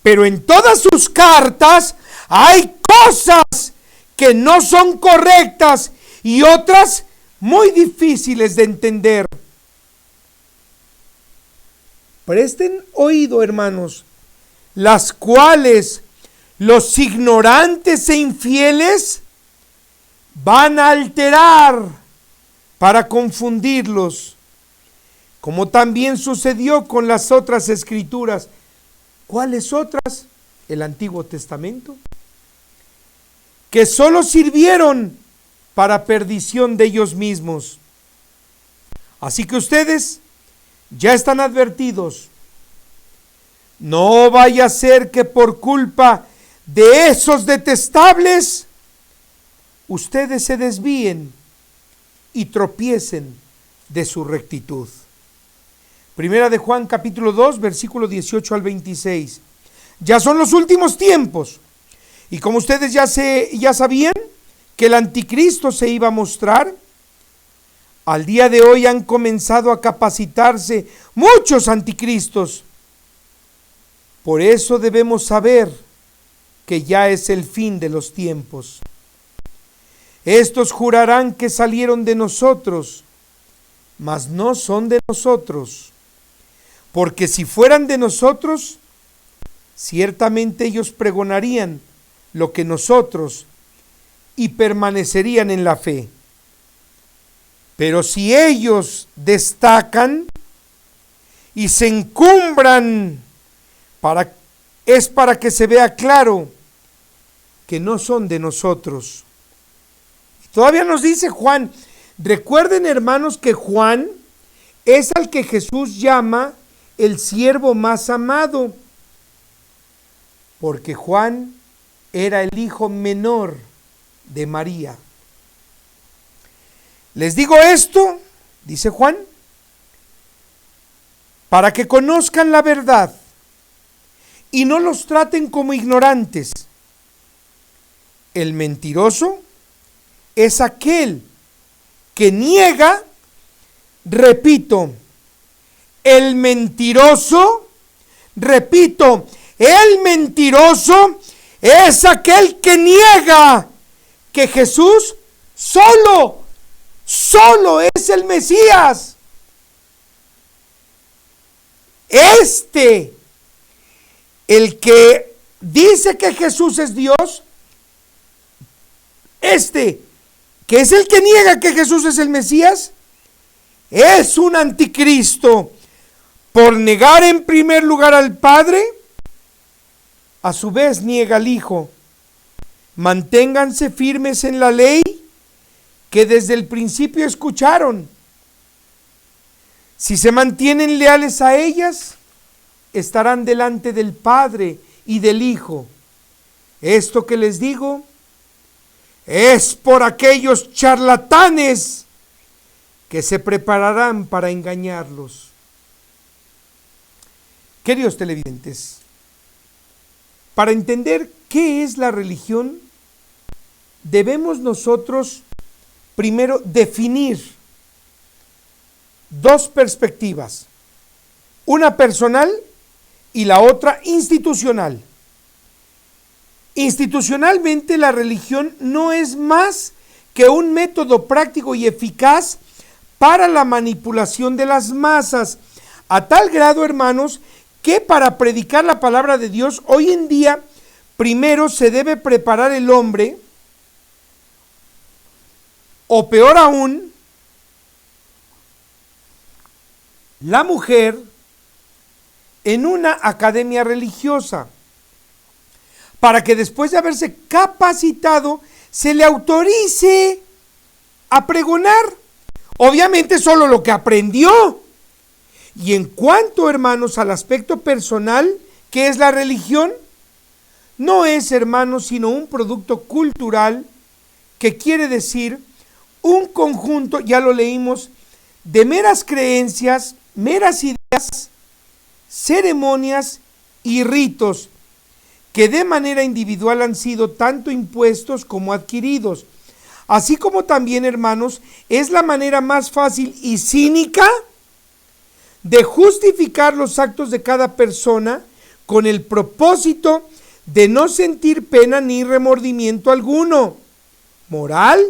pero en todas sus cartas hay cosas que no son correctas y otras muy difíciles de entender. Presten oído, hermanos, las cuales los ignorantes e infieles van a alterar para confundirlos, como también sucedió con las otras escrituras. ¿Cuáles otras? El Antiguo Testamento, que solo sirvieron para perdición de ellos mismos. Así que ustedes ya están advertidos. No vaya a ser que por culpa de esos detestables ustedes se desvíen y tropiecen de su rectitud. Primera de Juan capítulo 2 versículo 18 al 26. Ya son los últimos tiempos, y como ustedes ya sabían que el anticristo se iba a mostrar, al día de hoy han comenzado a capacitarse muchos anticristos. Por eso debemos saber que ya es el fin de los tiempos. Estos jurarán que salieron de nosotros, mas no son de nosotros, porque si fueran de nosotros, ciertamente ellos pregonarían lo que nosotros y permanecerían en la fe. Pero si ellos destacan y se encumbran, es para que se vea claro que no son de nosotros. Y todavía nos dice Juan, recuerden, hermanos, que Juan es al que Jesús llama el siervo más amado, porque Juan era el hijo menor de María. Les digo esto, dice Juan, para que conozcan la verdad y no los traten como ignorantes. El mentiroso es aquel que niega, repito, el mentiroso es aquel que niega que Jesús solo es el Mesías. El que dice que Jesús es Dios, que es el que niega que Jesús es el Mesías, es un anticristo. Por negar en primer lugar al Padre, a su vez niega al Hijo. Manténganse firmes en la ley que desde el principio escucharon. Si se mantienen leales a ellas, estarán delante del Padre y del Hijo. Esto que les digo es por aquellos charlatanes que se prepararán para engañarlos. Queridos televidentes, para entender qué es la religión, debemos nosotros primero definir dos perspectivas, una personal y la otra institucional. Institucionalmente, la religión no es más que un método práctico y eficaz para la manipulación de las masas, a tal grado, hermanos, que para predicar la palabra de Dios hoy en día, primero se debe preparar el hombre, o peor aún, la mujer, en una academia religiosa, para que después de haberse capacitado, se le autorice a pregonar, obviamente solo lo que aprendió. Y en cuanto, hermanos, al aspecto personal, ¿qué es la religión? No es, hermanos, sino un producto cultural, que quiere decir un conjunto, ya lo leímos, de meras creencias, meras ideas, ceremonias y ritos que de manera individual han sido tanto impuestos como adquiridos. Así como también, hermanos, es la manera más fácil y cínica de justificar los actos de cada persona con el propósito de no sentir pena ni remordimiento alguno, moral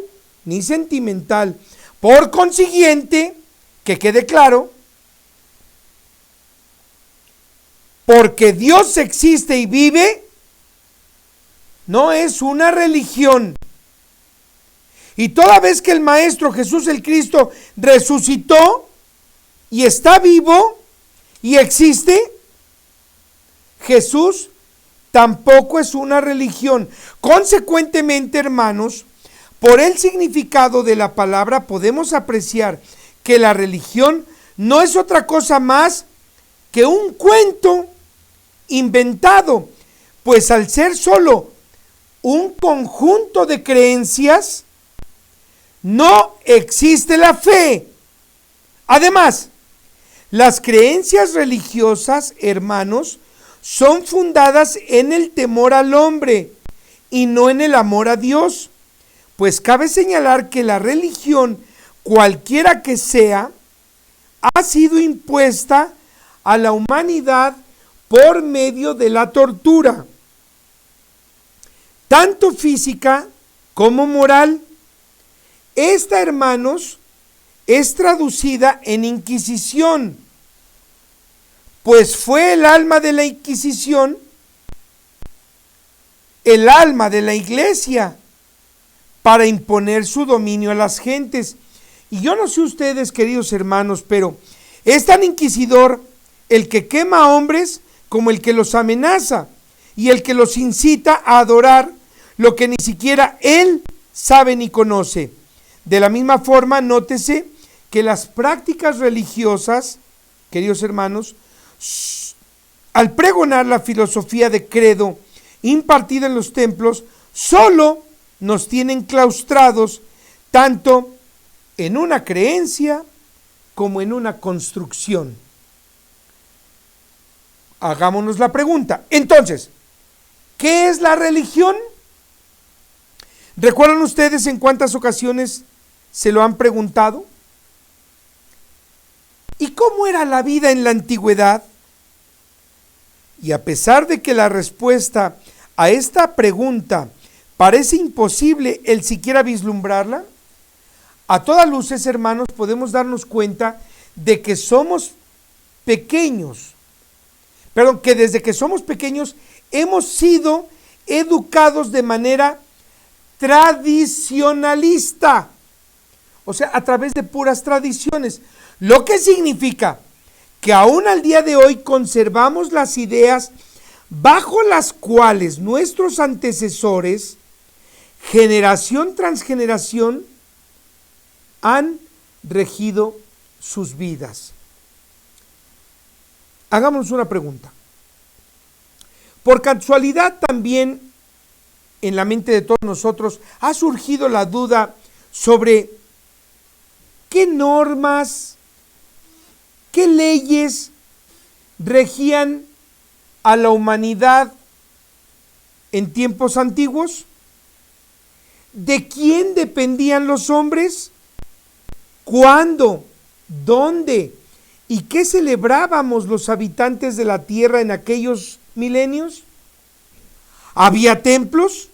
ni sentimental. Por consiguiente, que quede claro, porque Dios existe y vive, no es una religión. Y toda vez que el Maestro Jesús el Cristo resucitó y está vivo y existe, Jesús tampoco es una religión. Consecuentemente, hermanos, por el significado de la palabra podemos apreciar que la religión no es otra cosa más que un cuento inventado, pues al ser solo un conjunto de creencias, no existe la fe. Además, las creencias religiosas, hermanos, son fundadas en el temor al hombre y no en el amor a Dios, pues cabe señalar que la religión, cualquiera que sea, ha sido impuesta a la humanidad por medio de la tortura, tanto física como moral. Esta, hermanos, es traducida en Inquisición, pues fue el alma de la Inquisición, el alma de la iglesia, para imponer su dominio a las gentes. Y yo no sé ustedes, queridos hermanos, pero es tan inquisidor el que quema a hombres como el que los amenaza y el que los incita a adorar lo que ni siquiera él sabe ni conoce. De la misma forma, nótese que las prácticas religiosas, queridos hermanos, al pregonar la filosofía de credo impartida en los templos, solo nos tienen claustrados tanto en una creencia como en una construcción. Hagámonos la pregunta. Entonces, ¿qué es la religión? ¿Recuerdan ustedes en cuántas ocasiones se lo han preguntado? ¿Y cómo era la vida en la antigüedad? Y a pesar de que la respuesta a esta pregunta parece imposible el siquiera vislumbrarla, a todas luces, hermanos, podemos darnos cuenta de que somos pequeños, que desde que somos pequeños hemos sido educados de manera tradicionalista, o sea, a través de puras tradiciones, lo que significa que aún al día de hoy conservamos las ideas bajo las cuales nuestros antecesores, generación tras generación, han regido sus vidas. Hagámonos una pregunta. Por casualidad también en la mente de todos nosotros ha surgido la duda sobre qué normas, qué leyes regían a la humanidad en tiempos antiguos. ¿De quién dependían los hombres? ¿Cuándo? ¿Dónde? ¿Y qué celebrábamos los habitantes de la tierra en aquellos milenios? ¿Había templos?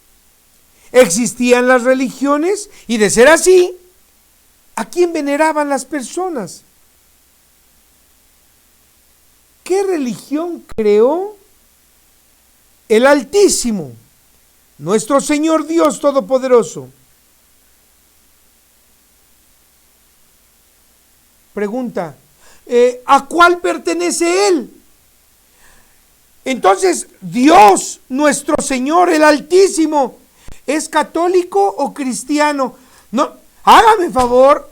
¿Existían las religiones? Y de ser así, ¿a quién veneraban las personas? ¿Qué religión creó el Altísimo, nuestro Señor Dios Todopoderoso? Pregunta, ¿a cuál pertenece Él? Entonces, Dios, nuestro Señor, el Altísimo, ¿es católico o cristiano? No, hágame favor.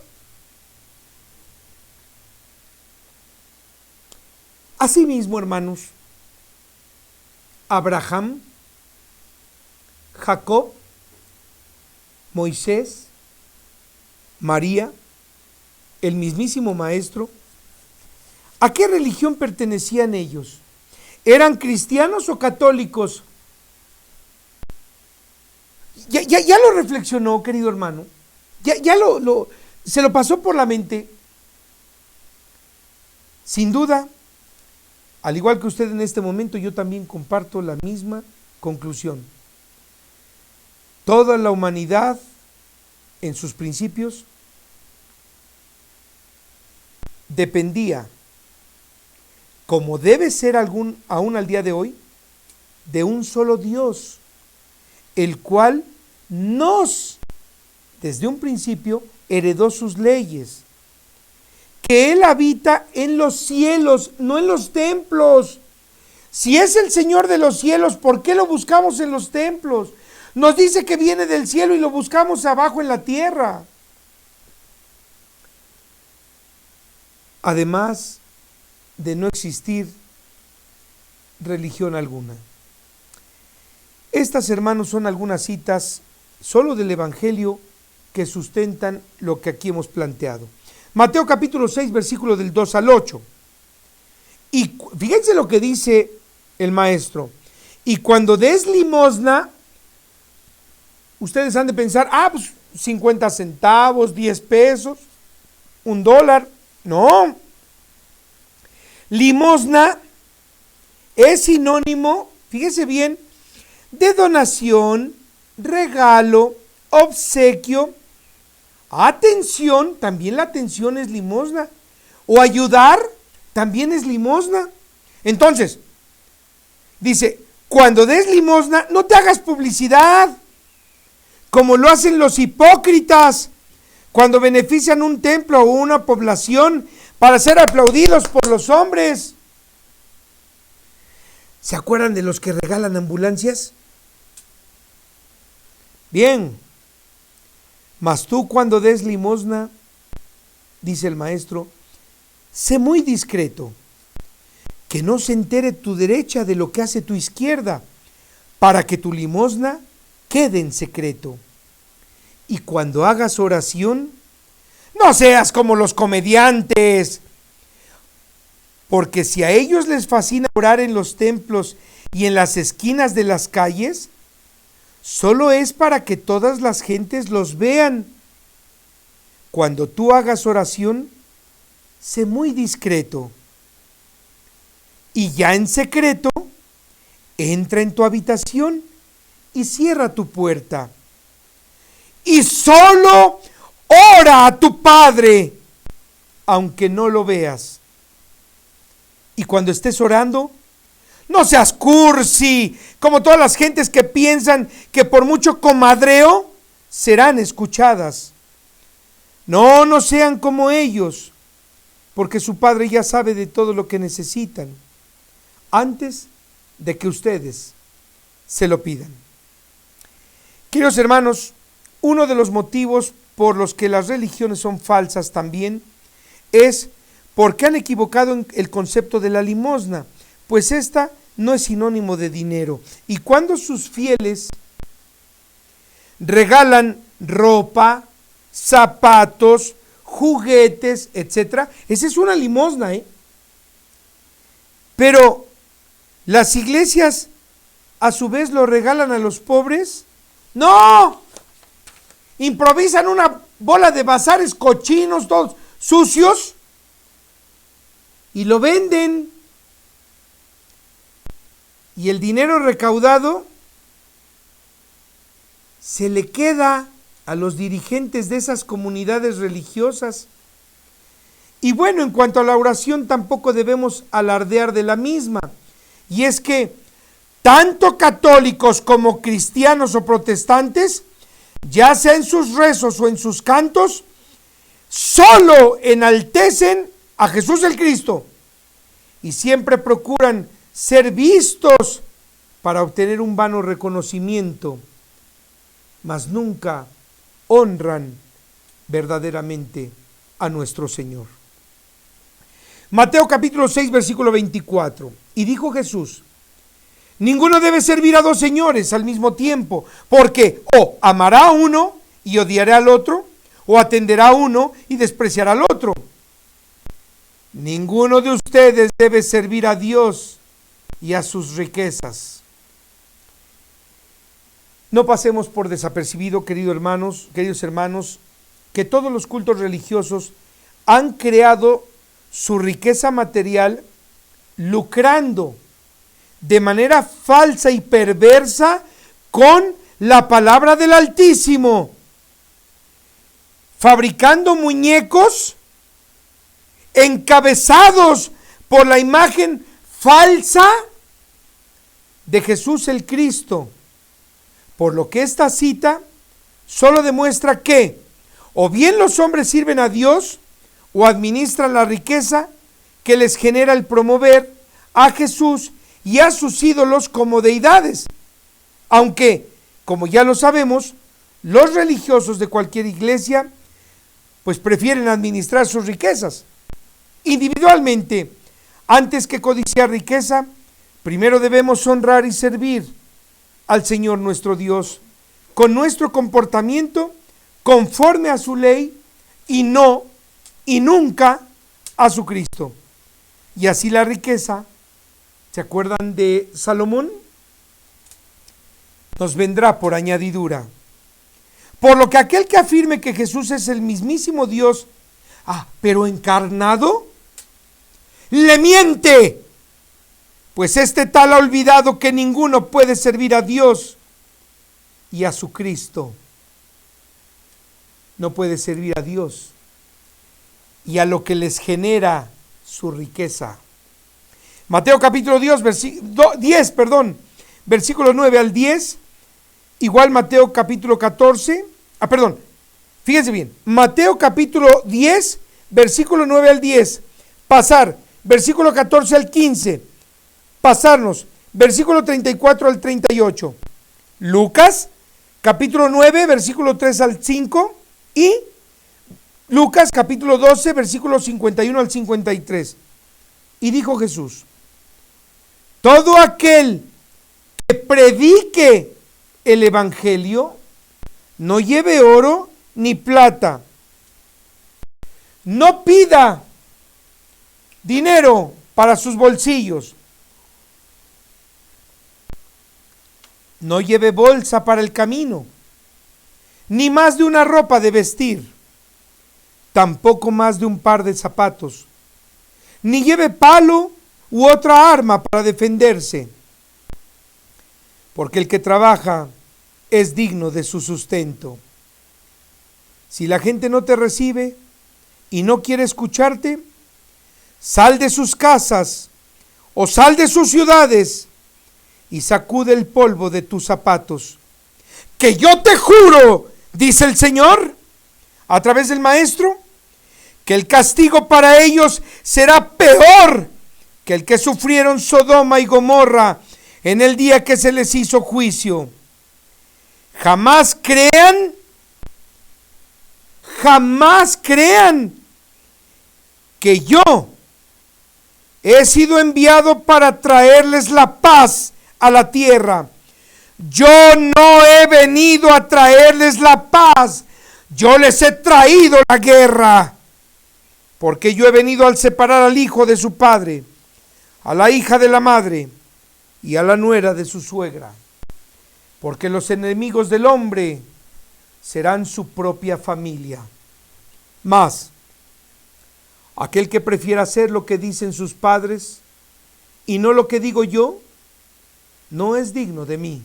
Asimismo, hermanos, Abraham, Jacob, Moisés, María, el mismísimo Maestro, ¿a qué religión pertenecían ellos? ¿Eran cristianos o católicos? ya lo reflexionó, querido hermano, se lo pasó por la mente. Sin duda, al igual que usted en este momento, yo también comparto la misma conclusión. Toda la humanidad, en sus principios, dependía, como debe ser aún al día de hoy, de un solo Dios, el cual desde un principio, heredó sus leyes, que Él habita en los cielos, no en los templos. Si es el Señor de los cielos, ¿por qué lo buscamos en los templos? Nos dice que viene del cielo y lo buscamos abajo en la tierra. Además de no existir religión alguna. Estas, hermanos, son algunas citas solo del Evangelio que sustentan lo que aquí hemos planteado. Mateo capítulo 6, versículo del 2 al 8. Y fíjense lo que dice el maestro. Y cuando des limosna, ustedes han de pensar, pues 50 centavos, 10 pesos, $1. No. Limosna es sinónimo, fíjese bien, de donación, regalo, obsequio, atención, también la atención es limosna, o ayudar, también es limosna. Entonces, dice, cuando des limosna, no te hagas publicidad, como lo hacen los hipócritas, cuando benefician un templo o una población para ser aplaudidos por los hombres. ¿Se acuerdan de los que regalan ambulancias? Bien, mas tú cuando des limosna, dice el maestro, sé muy discreto, que no se entere tu derecha de lo que hace tu izquierda, para que tu limosna quede en secreto. Y cuando hagas oración, no seas como los comediantes, porque si a ellos les fascina orar en los templos y en las esquinas de las calles, solo es para que todas las gentes los vean. Cuando tú hagas oración, sé muy discreto, y ya en secreto, entra en tu habitación y cierra tu puerta. Y solo ora a tu Padre, aunque no lo veas. Y cuando estés orando, no seas cursi, como todas las gentes que piensan que por mucho comadreo serán escuchadas. No sean como ellos, porque su Padre ya sabe de todo lo que necesitan, antes de que ustedes se lo pidan. Queridos hermanos, uno de los motivos por los que las religiones son falsas también es porque han equivocado el concepto de la limosna, pues esta no es sinónimo de dinero. Y cuando sus fieles regalan ropa, zapatos, juguetes, etc., esa es una limosna, Pero las iglesias a su vez lo regalan a los pobres. ¡No! Improvisan una bola de bazares cochinos, todos sucios, y lo venden. Y el dinero recaudado se le queda a los dirigentes de esas comunidades religiosas. Y bueno, en cuanto a la oración, tampoco debemos alardear de la misma. Y es que tanto católicos como cristianos o protestantes, ya sea en sus rezos o en sus cantos, solo enaltecen a Jesús el Cristo y siempre procuran ser vistos para obtener un vano reconocimiento, mas nunca honran verdaderamente a nuestro Señor. Mateo capítulo 6, versículo 24. Y dijo Jesús: ninguno debe servir a dos señores al mismo tiempo, porque o amará a uno y odiará al otro, o atenderá a uno y despreciará al otro. Ninguno de ustedes debe servir a Dios y a sus riquezas. No pasemos por desapercibido, queridos hermanos, que todos los cultos religiosos han creado su riqueza material lucrando de manera falsa y perversa con la palabra del Altísimo, fabricando muñecos encabezados por la imagen falsa de Jesús el Cristo, por lo que esta cita solo demuestra que o bien los hombres sirven a Dios o administran la riqueza que les genera el promover a Jesús y a sus ídolos como deidades, aunque, como ya lo sabemos, los religiosos de cualquier iglesia pues prefieren administrar sus riquezas individualmente antes que codiciar riqueza. Primero debemos honrar y servir al Señor nuestro Dios con nuestro comportamiento conforme a su ley y nunca a su Cristo. Y así la riqueza, ¿se acuerdan de Salomón? Nos vendrá por añadidura. Por lo que aquel que afirme que Jesús es el mismísimo Dios, pero encarnado, le miente, pues este tal ha olvidado que ninguno puede servir a Dios y a su Cristo. No puede servir a Dios y a lo que les genera su riqueza. Mateo capítulo 10, versículo 9 al 10, igual Mateo capítulo 14, fíjense bien, Mateo capítulo 10, versículo 9 al 10, pasar, versículo 14 al 15, pasarnos, versículo 34 al 38, Lucas capítulo 9, versículo 3 al 5 y Lucas capítulo 12, versículo 51 al 53. Y dijo Jesús: todo aquel que predique el evangelio no lleve oro ni plata, no pida dinero para sus bolsillos, no lleve bolsa para el camino, ni más de una ropa de vestir, tampoco más de un par de zapatos, ni lleve palo u otra arma para defenderse, porque el que trabaja es digno de su sustento. Si la gente no te recibe y no quiere escucharte, sal de sus casas o sal de sus ciudades y sacude el polvo de tus zapatos. Que yo te juro, dice el Señor, a través del Maestro, que el castigo para ellos será peor que el que sufrieron Sodoma y Gomorra en el día que se les hizo juicio. Jamás crean que yo he sido enviado para traerles la paz a la tierra. Yo no he venido a traerles la paz, yo les he traído la guerra. Porque yo he venido al separar al hijo de su padre, a la hija de la madre y a la nuera de su suegra. Porque los enemigos del hombre serán su propia familia. Mas, aquel que prefiera hacer lo que dicen sus padres y no lo que digo yo, no es digno de mí.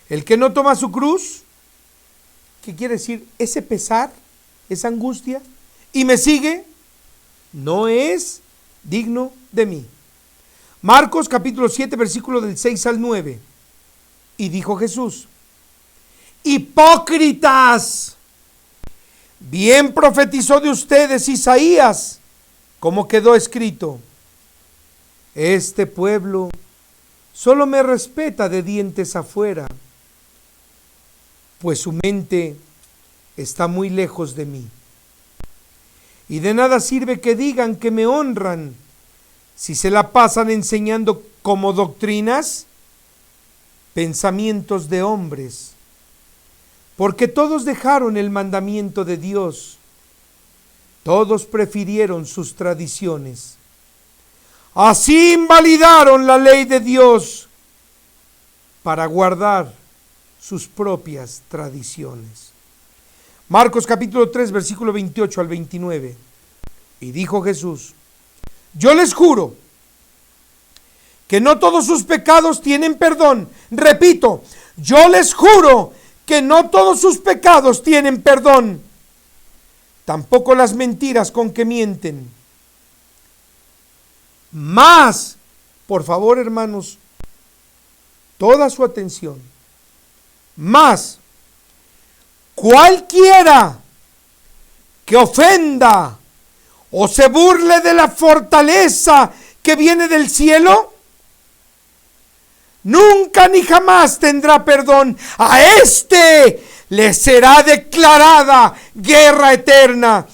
El que no toma su cruz, ¿qué quiere decir? Ese pesar, esa angustia, y me sigue, no es digno de mí. Marcos capítulo 7, versículo del 6 al 9. Y dijo Jesús: hipócritas, bien profetizó de ustedes Isaías, como quedó escrito: este pueblo solo me respeta de dientes afuera, pues su mente está muy lejos de mí. Y de nada sirve que digan que me honran si se la pasan enseñando como doctrinas pensamientos de hombres, porque todos dejaron el mandamiento de Dios, todos prefirieron sus tradiciones. Así invalidaron la ley de Dios para guardar sus propias tradiciones. Marcos capítulo 3, versículo 28 al 29. Y dijo Jesús: yo les juro que no todos sus pecados tienen perdón. Repito, yo les juro que no todos sus pecados tienen perdón. Tampoco las mentiras con que mienten. Mas, por favor, hermanos, toda su atención. Mas, cualquiera que ofenda o se burle de la fortaleza que viene del cielo, nunca ni jamás tendrá perdón. A este le será declarada guerra eterna.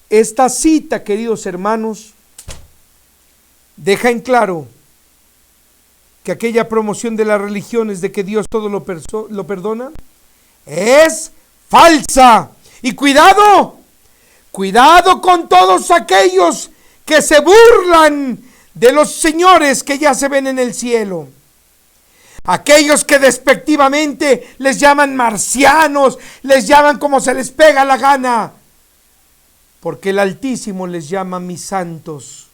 Esta cita, queridos hermanos, deja en claro que aquella promoción de las religiones de que Dios todo lo perdona es falsa. Y cuidado con todos aquellos que se burlan de los señores que ya se ven en el cielo. Aquellos que despectivamente les llaman marcianos, les llaman como se les pega la gana, porque el Altísimo les llama mis santos.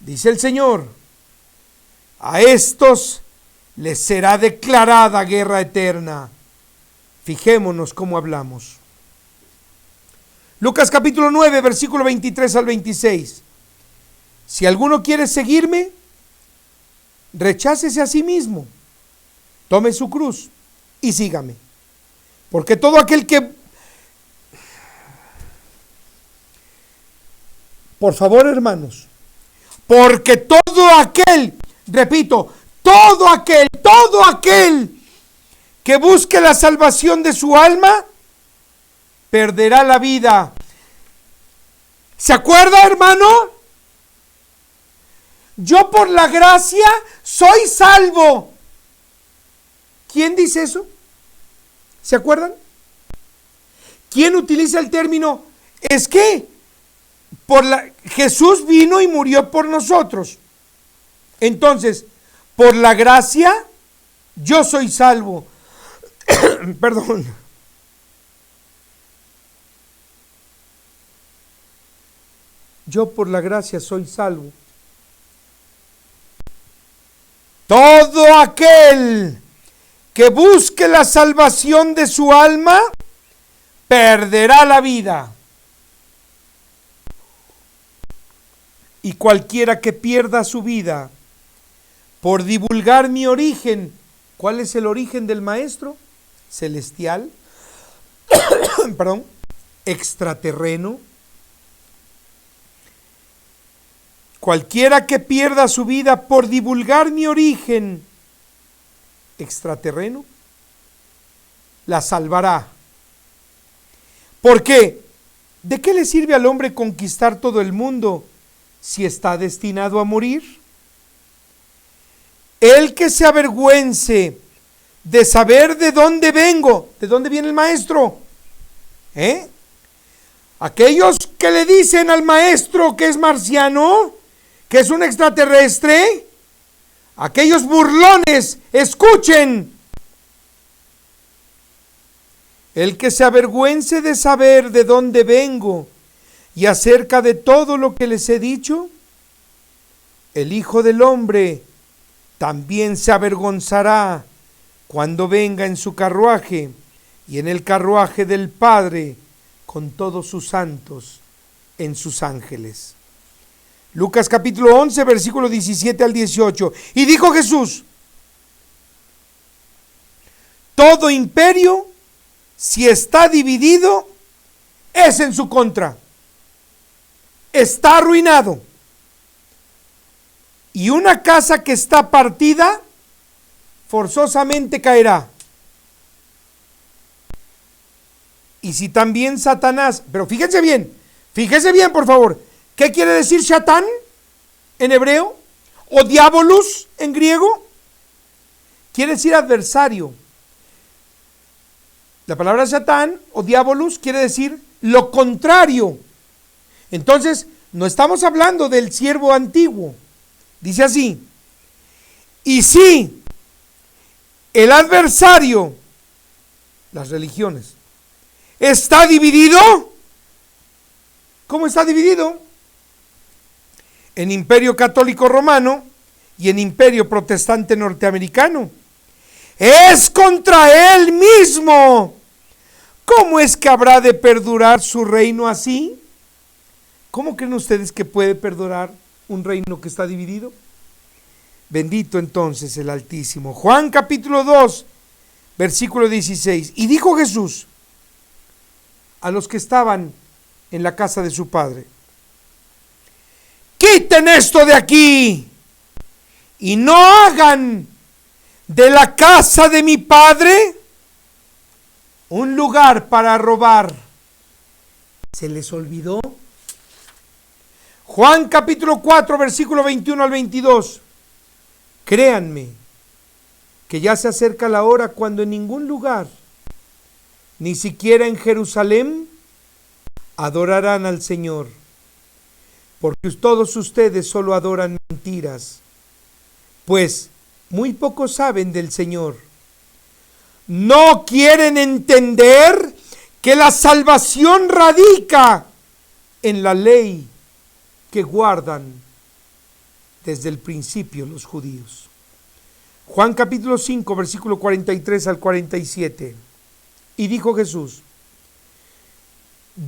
Dice el Señor: a estos les será declarada guerra eterna. Fijémonos cómo hablamos. Lucas capítulo 9, versículo 23 al 26. Si alguno quiere seguirme, rechácese a sí mismo, tome su cruz y sígame. Porque todo aquel que... Por favor, hermanos, porque todo aquel, repito, todo aquel que busque la salvación de su alma, perderá la vida. ¿Se acuerda, hermano? Yo por la gracia soy salvo. ¿Quién dice eso? ¿Se acuerdan? ¿Quién utiliza el término? Es que Jesús vino y murió por nosotros. Entonces, por la gracia, yo soy salvo. Perdón. Yo por la gracia soy salvo. Todo aquel que busque la salvación de su alma, perderá la vida. Y cualquiera que pierda su vida por divulgar mi origen. ¿Cuál es el origen del maestro? Celestial, perdón, extraterreno. Cualquiera que pierda su vida por divulgar mi origen extraterreno, la salvará. ¿Por qué? ¿De qué le sirve al hombre conquistar todo el mundo si está destinado a morir? El que se avergüence de saber de dónde vengo. ¿De dónde viene el maestro? Aquellos que le dicen al maestro que es marciano, que es un extraterrestre, aquellos burlones, escuchen. El que se avergüence de saber de dónde vengo y acerca de todo lo que les he dicho, el Hijo del Hombre también se avergonzará cuando venga en su carruaje y en el carruaje del Padre con todos sus santos en sus ángeles. Lucas capítulo 11, versículo 17 al 18. Y dijo Jesús: todo imperio, si está dividido, es en su contra. Está arruinado. Y una casa que está partida, forzosamente caerá. Y si también Satanás, pero fíjense bien por favor, ¿qué quiere decir Satán en hebreo? ¿O diabolus en griego? Quiere decir adversario. La palabra Satán o diabolus quiere decir lo contrario. Entonces, no estamos hablando del siervo antiguo. Dice así: y sí, El adversario, las religiones, está dividido. ¿Cómo está dividido? En Imperio Católico Romano y en Imperio Protestante Norteamericano. Es contra él mismo. ¿Cómo es que habrá de perdurar su reino así? ¿Cómo creen ustedes que puede perdurar un reino que está dividido? Bendito entonces el Altísimo. Juan capítulo 2, versículo 16. Y dijo Jesús a los que estaban en la casa de su padre: quiten esto de aquí y no hagan de la casa de mi padre un lugar para robar. ¿Se les olvidó? Juan capítulo 4, versículo 21 al 22. Créanme que ya se acerca la hora cuando en ningún lugar, ni siquiera en Jerusalén, adorarán al Señor, porque todos ustedes solo adoran mentiras, pues muy pocos saben del Señor. No quieren entender que la salvación radica en la ley que guardan desde el principio los judíos. Juan capítulo 5, versículo 43 al 47. Y dijo Jesús: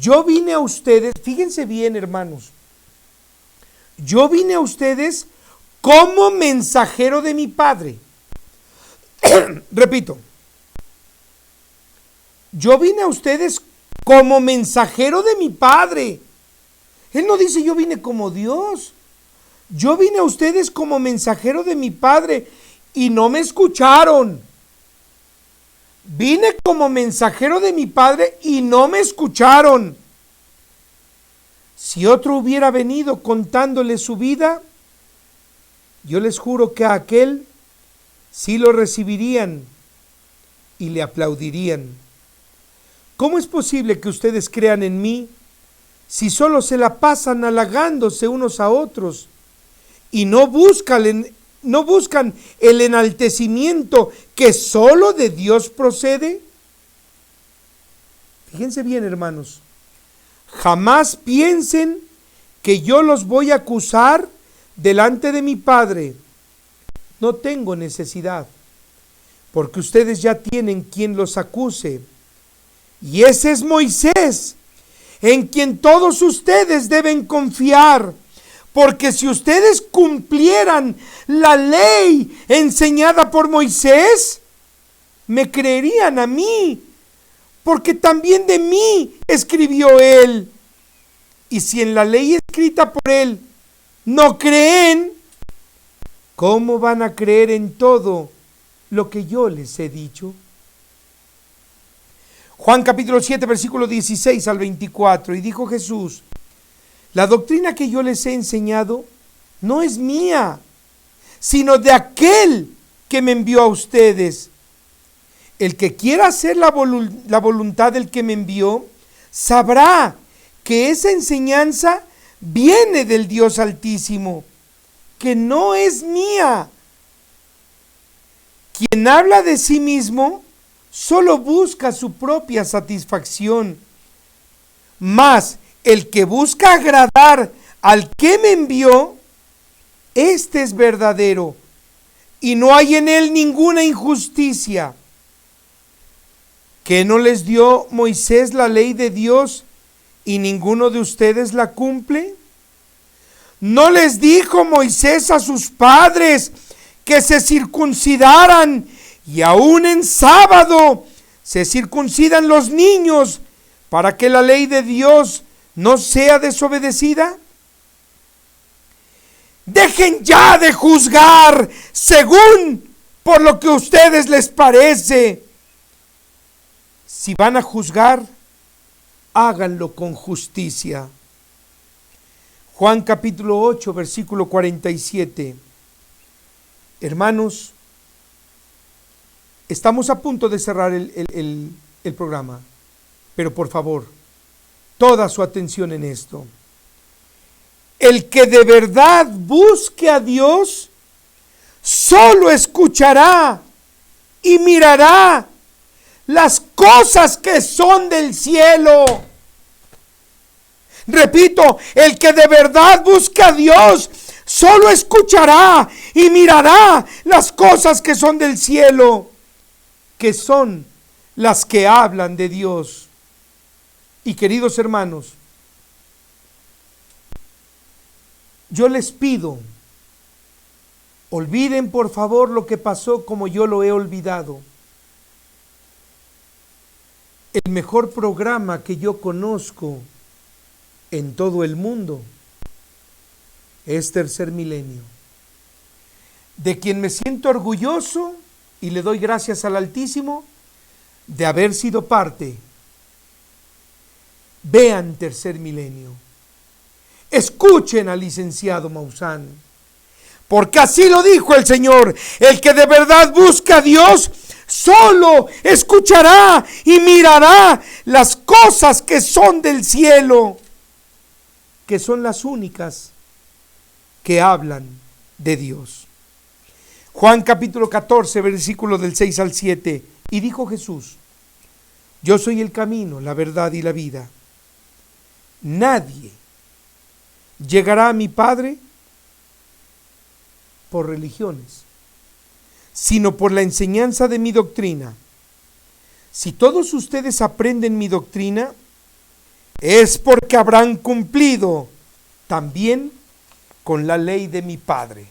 yo vine a ustedes, fíjense bien, hermanos, yo vine a ustedes como mensajero de mi Padre. Repito, yo vine a ustedes como mensajero de mi Padre. Él no dice yo vine como Dios. Yo vine a ustedes como mensajero de mi Padre y no me escucharon. Vine como mensajero de mi Padre y no me escucharon. Si otro hubiera venido contándole su vida, yo les juro que a aquel sí lo recibirían y le aplaudirían. ¿Cómo es posible que ustedes crean en mí si solo se la pasan halagándose unos a otros y no buscan el enaltecimiento que solo de Dios procede? Fíjense bien, hermanos, jamás piensen que yo los voy a acusar delante de mi Padre. No tengo necesidad, porque ustedes ya tienen quien los acuse, y ese es Moisés, en quien todos ustedes deben confiar. Porque si ustedes cumplieran la ley enseñada por Moisés, me creerían a mí, porque también de mí escribió él. Y si en la ley escrita por él no creen, ¿cómo van a creer en todo lo que yo les he dicho? Juan capítulo 7, versículo 16 al 24. Y dijo Jesús: la doctrina que yo les he enseñado no es mía, sino de aquel que me envió a ustedes. El que quiera hacer la voluntad del que me envió, sabrá que esa enseñanza viene del Dios Altísimo, que no es mía. Quien habla de sí mismo solo busca su propia satisfacción, mas el que busca agradar al que me envió, este es verdadero, y no hay en él ninguna injusticia. ¿Que no les dio Moisés la ley de Dios y ninguno de ustedes la cumple? ¿No les dijo Moisés a sus padres que se circuncidaran, y aún en sábado se circuncidan los niños para que la ley de Dios no sea desobedecida? Dejen ya de juzgar según por lo que a ustedes les parece. Si van a juzgar, háganlo con justicia. Juan capítulo 8, versículo 47. Hermanos, estamos a punto de cerrar el programa, pero por favor, toda su atención en esto. El que de verdad busque a Dios, solo escuchará y mirará las cosas que son del cielo. Repito, el que de verdad busca a Dios solo escuchará y mirará las cosas que son del cielo, que son las que hablan de Dios. Y queridos hermanos, yo les pido, olviden por favor lo que pasó como yo lo he olvidado. El mejor programa que yo conozco en todo el mundo es Tercer Milenio, de quien me siento orgulloso y le doy gracias al Altísimo de haber sido parte. Vean Tercer Milenio, escuchen al licenciado Maussan, porque así lo dijo el Señor: el que de verdad busca a Dios solo escuchará y mirará las cosas que son del cielo, que son las únicas que hablan de Dios. Juan capítulo 14, versículo del 6 al 7. Y dijo Jesús: yo soy el camino, la verdad y la vida. Nadie llegará a mi Padre por religiones, sino por la enseñanza de mi doctrina. Si todos ustedes aprenden mi doctrina, es porque habrán cumplido también con la ley de mi Padre.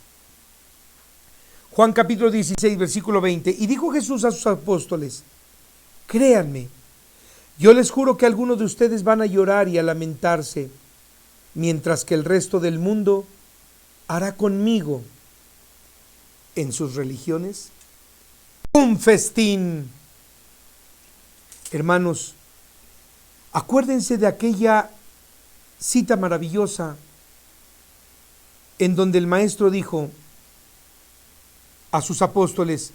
Juan capítulo 16, versículo 20. Y dijo Jesús a sus apóstoles: créanme, yo les juro que algunos de ustedes van a llorar y a lamentarse, mientras que el resto del mundo hará conmigo en sus religiones un festín. Hermanos, acuérdense de aquella cita maravillosa en donde el maestro dijo a sus apóstoles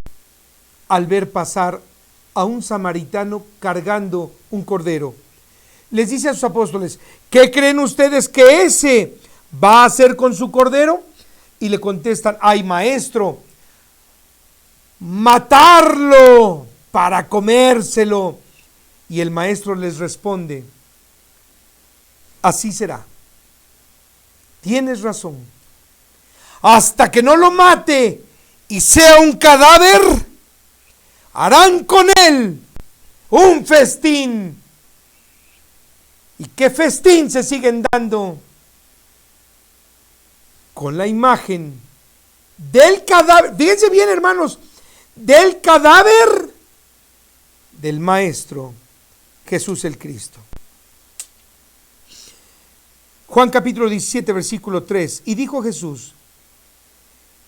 al ver pasar a un samaritano cargando un cordero. Les dice a sus apóstoles: ¿qué creen ustedes que ese va a hacer con su cordero? Y le contestan: ay, maestro, matarlo para comérselo. Y el maestro les responde: así será. Tienes razón. Hasta que no lo mate y sea un cadáver, harán con él un festín. ¿Y qué festín se siguen dando? Con la imagen del cadáver, fíjense bien hermanos, del cadáver del Maestro Jesús el Cristo. Juan capítulo 17, versículo 3. Y dijo Jesús: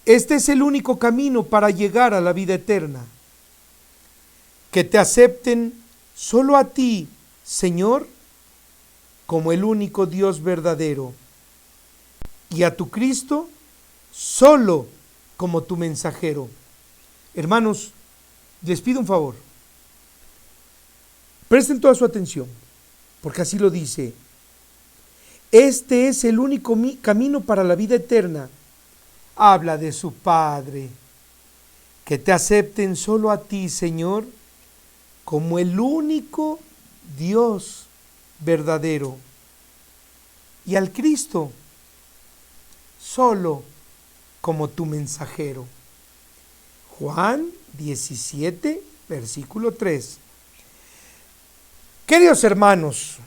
este es el único camino para llegar a la vida eterna, que te acepten solo a ti, Señor, como el único Dios verdadero, y a tu Cristo solo como tu mensajero. Hermanos, les pido un favor. Presten toda su atención, porque así lo dice. Este es el único camino para la vida eterna. Habla de su Padre. Que te acepten solo a ti, Señor, como el único Dios verdadero, y al Cristo solo como tu mensajero. Juan 17, versículo 3. Queridos hermanos,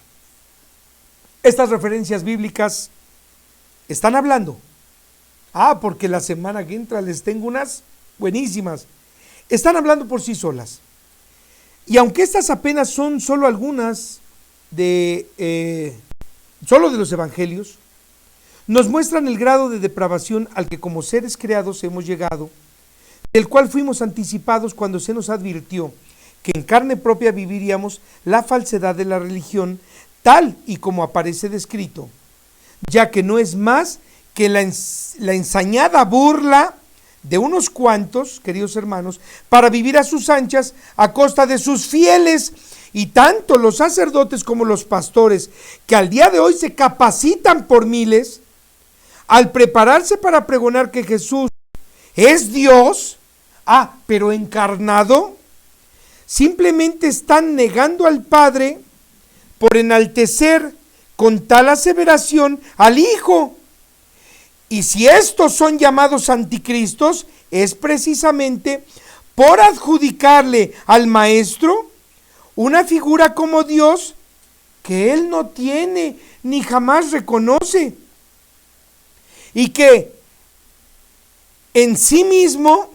estas referencias bíblicas están hablando. Porque la semana que entra les tengo unas buenísimas. Están hablando por sí solas. Y aunque estas apenas son solo algunas solo de los evangelios, nos muestran el grado de depravación al que como seres creados hemos llegado, del cual fuimos anticipados cuando se nos advirtió que en carne propia viviríamos la falsedad de la religión tal y como aparece descrito, ya que no es más que la ensañada burla de unos cuantos, queridos hermanos, para vivir a sus anchas a costa de sus fieles, y tanto los sacerdotes como los pastores, que al día de hoy se capacitan por miles, al prepararse para pregonar que Jesús es Dios, Pero encarnado, simplemente están negando al Padre por enaltecer con tal aseveración al Hijo. Y si estos son llamados anticristos, es precisamente por adjudicarle al Maestro una figura como Dios que Él no tiene ni jamás reconoce, y que en sí mismo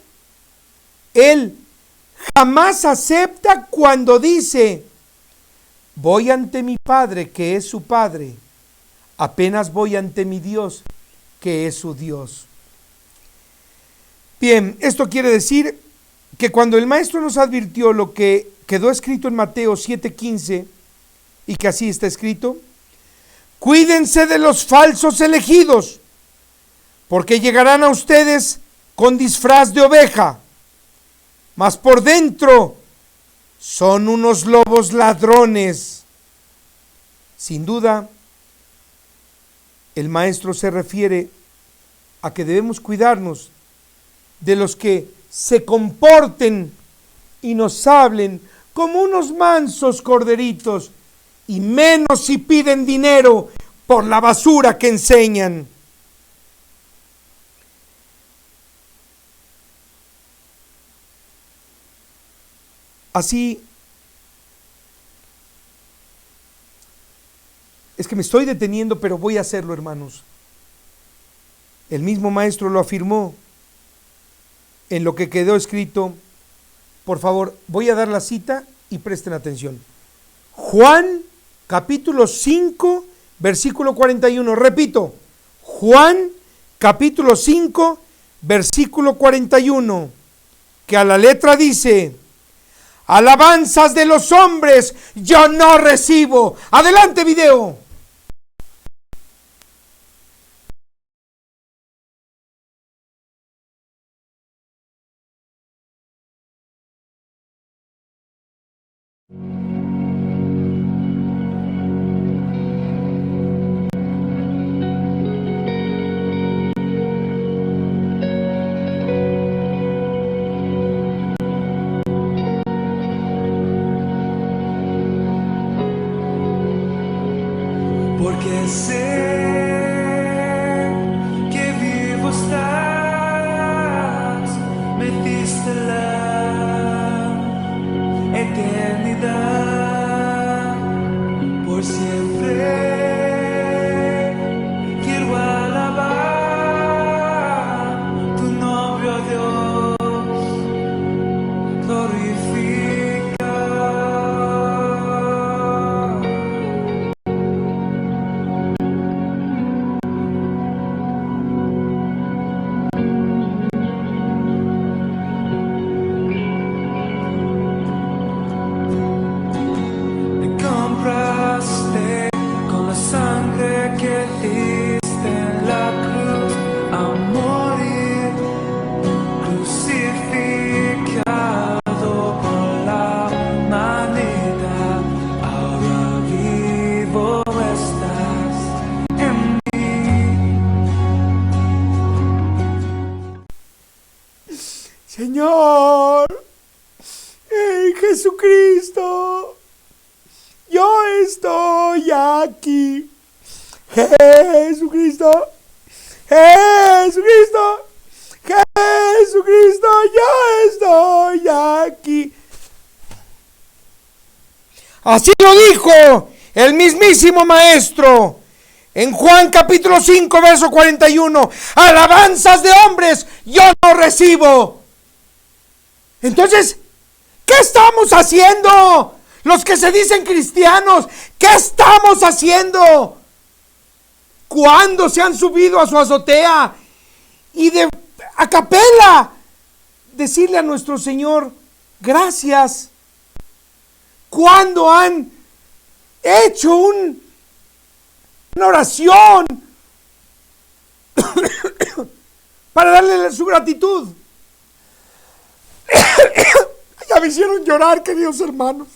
Él jamás acepta cuando dice: voy ante mi Padre, que es su Padre, apenas voy ante mi Dios, que es su Dios. Bien, esto quiere decir que cuando el Maestro nos advirtió lo que quedó escrito en Mateo 7:15, y que así está escrito: cuídense de los falsos elegidos, porque llegarán a ustedes con disfraz de oveja, mas por dentro son unos lobos ladrones. Sin duda, el Maestro se refiere a que debemos cuidarnos de los que se comporten y nos hablen como unos mansos corderitos, y menos si piden dinero por la basura que enseñan. Así es que me estoy deteniendo, pero voy a hacerlo, hermanos. El mismo Maestro lo afirmó en lo que quedó escrito. Por favor, voy a dar la cita y presten atención. Juan capítulo 5, versículo 41. Repito, Juan capítulo 5, versículo 41, que a la letra dice: alabanzas de los hombres yo no recibo. Adelante, video. Porque sé que vivo estás, me diste la eternidad. Por siempre quiero alabar tu nombre, oh Dios, glorifica. Con la sangre que diste en la cruz, a morir crucificado por la humanidad. Ahora vivo estás en mí. Señor, Jesucristo, yo estoy aquí. Jesucristo, Jesucristo, Jesucristo, yo estoy aquí. Así lo dijo el mismísimo Maestro en Juan capítulo 5, verso 41. Alabanzas de hombres yo no recibo. Entonces, ¿qué estamos haciendo? Los que se dicen cristianos, ¿qué estamos haciendo? ¿Cuándo se han subido a su azotea y de a capela decirle a nuestro Señor gracias? ¿Cuándo han hecho una oración para darle su gratitud? Ya me hicieron llorar, queridos hermanos.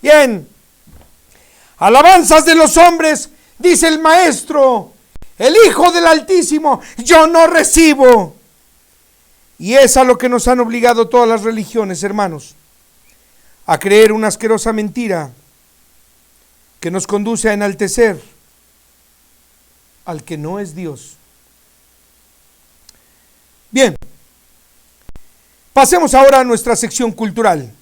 Bien, alabanzas de los hombres, dice el Maestro, el Hijo del Altísimo, yo no recibo. Y es a lo que nos han obligado todas las religiones, hermanos, a creer una asquerosa mentira que nos conduce a enaltecer al que no es Dios. Bien, pasemos ahora a nuestra sección cultural.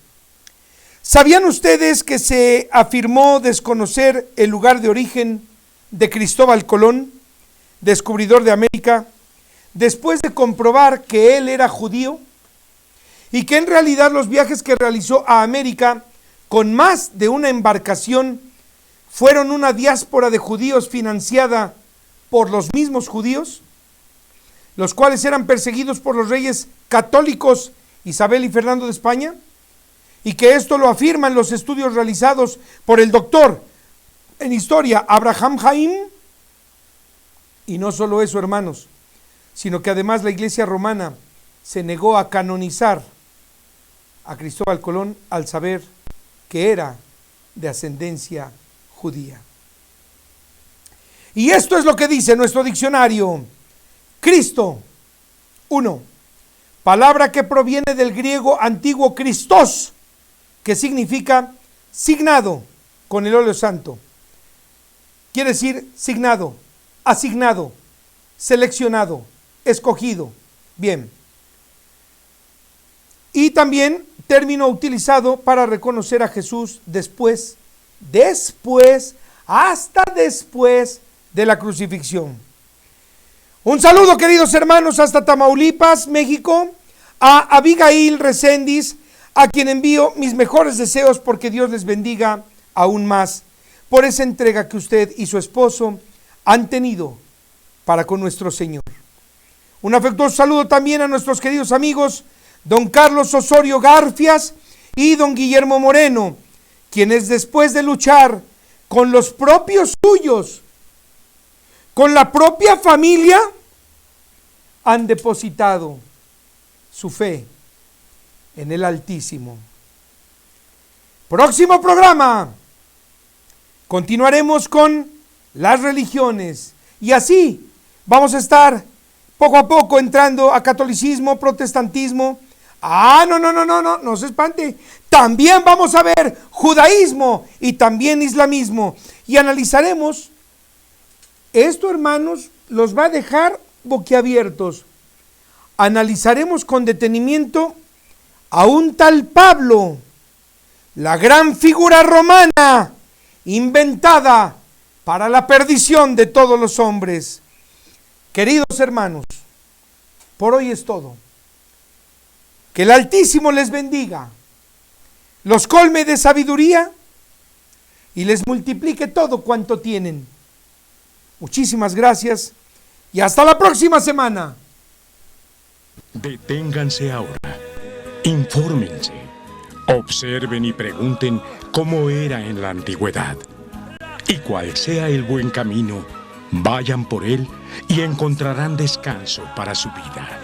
¿Sabían ustedes que se afirmó desconocer el lugar de origen de Cristóbal Colón, descubridor de América, después de comprobar que él era judío y que en realidad los viajes que realizó a América con más de una embarcación fueron una diáspora de judíos financiada por los mismos judíos, los cuales eran perseguidos por los reyes católicos Isabel y Fernando de España? Y que esto lo afirman los estudios realizados por el doctor en historia Abraham Haim. Y no solo eso, hermanos, sino que además la Iglesia romana se negó a canonizar a Cristóbal Colón al saber que era de ascendencia judía. Y esto es lo que dice nuestro diccionario. Cristo, 1, palabra que proviene del griego antiguo Christos, que significa signado con el óleo santo. Quiere decir signado, asignado, seleccionado, escogido. Bien. Y también término utilizado para reconocer a Jesús después, hasta después de la crucifixión. Un saludo, queridos hermanos, hasta Tamaulipas, México, a Abigail Reséndiz, a quien envío mis mejores deseos porque Dios les bendiga aún más por esa entrega que usted y su esposo han tenido para con nuestro Señor. Un afectuoso saludo también a nuestros queridos amigos don Carlos Osorio Garfias y don Guillermo Moreno, quienes después de luchar con los propios suyos, con la propia familia, han depositado su fe en el Altísimo. Próximo programa, continuaremos con las religiones y así vamos a estar poco a poco entrando a catolicismo, protestantismo. No se espante. También vamos a ver judaísmo y también islamismo y analizaremos. Esto, hermanos, los va a dejar boquiabiertos. Analizaremos con detenimiento a un tal Pablo, la gran figura romana inventada para la perdición de todos los hombres. Queridos hermanos, por hoy es todo. Que el Altísimo les bendiga, los colme de sabiduría y les multiplique todo cuanto tienen. Muchísimas gracias y hasta la próxima semana. Deténganse ahora, infórmense, observen y pregunten cómo era en la antigüedad. Y cual sea el buen camino, vayan por él y encontrarán descanso para su vida.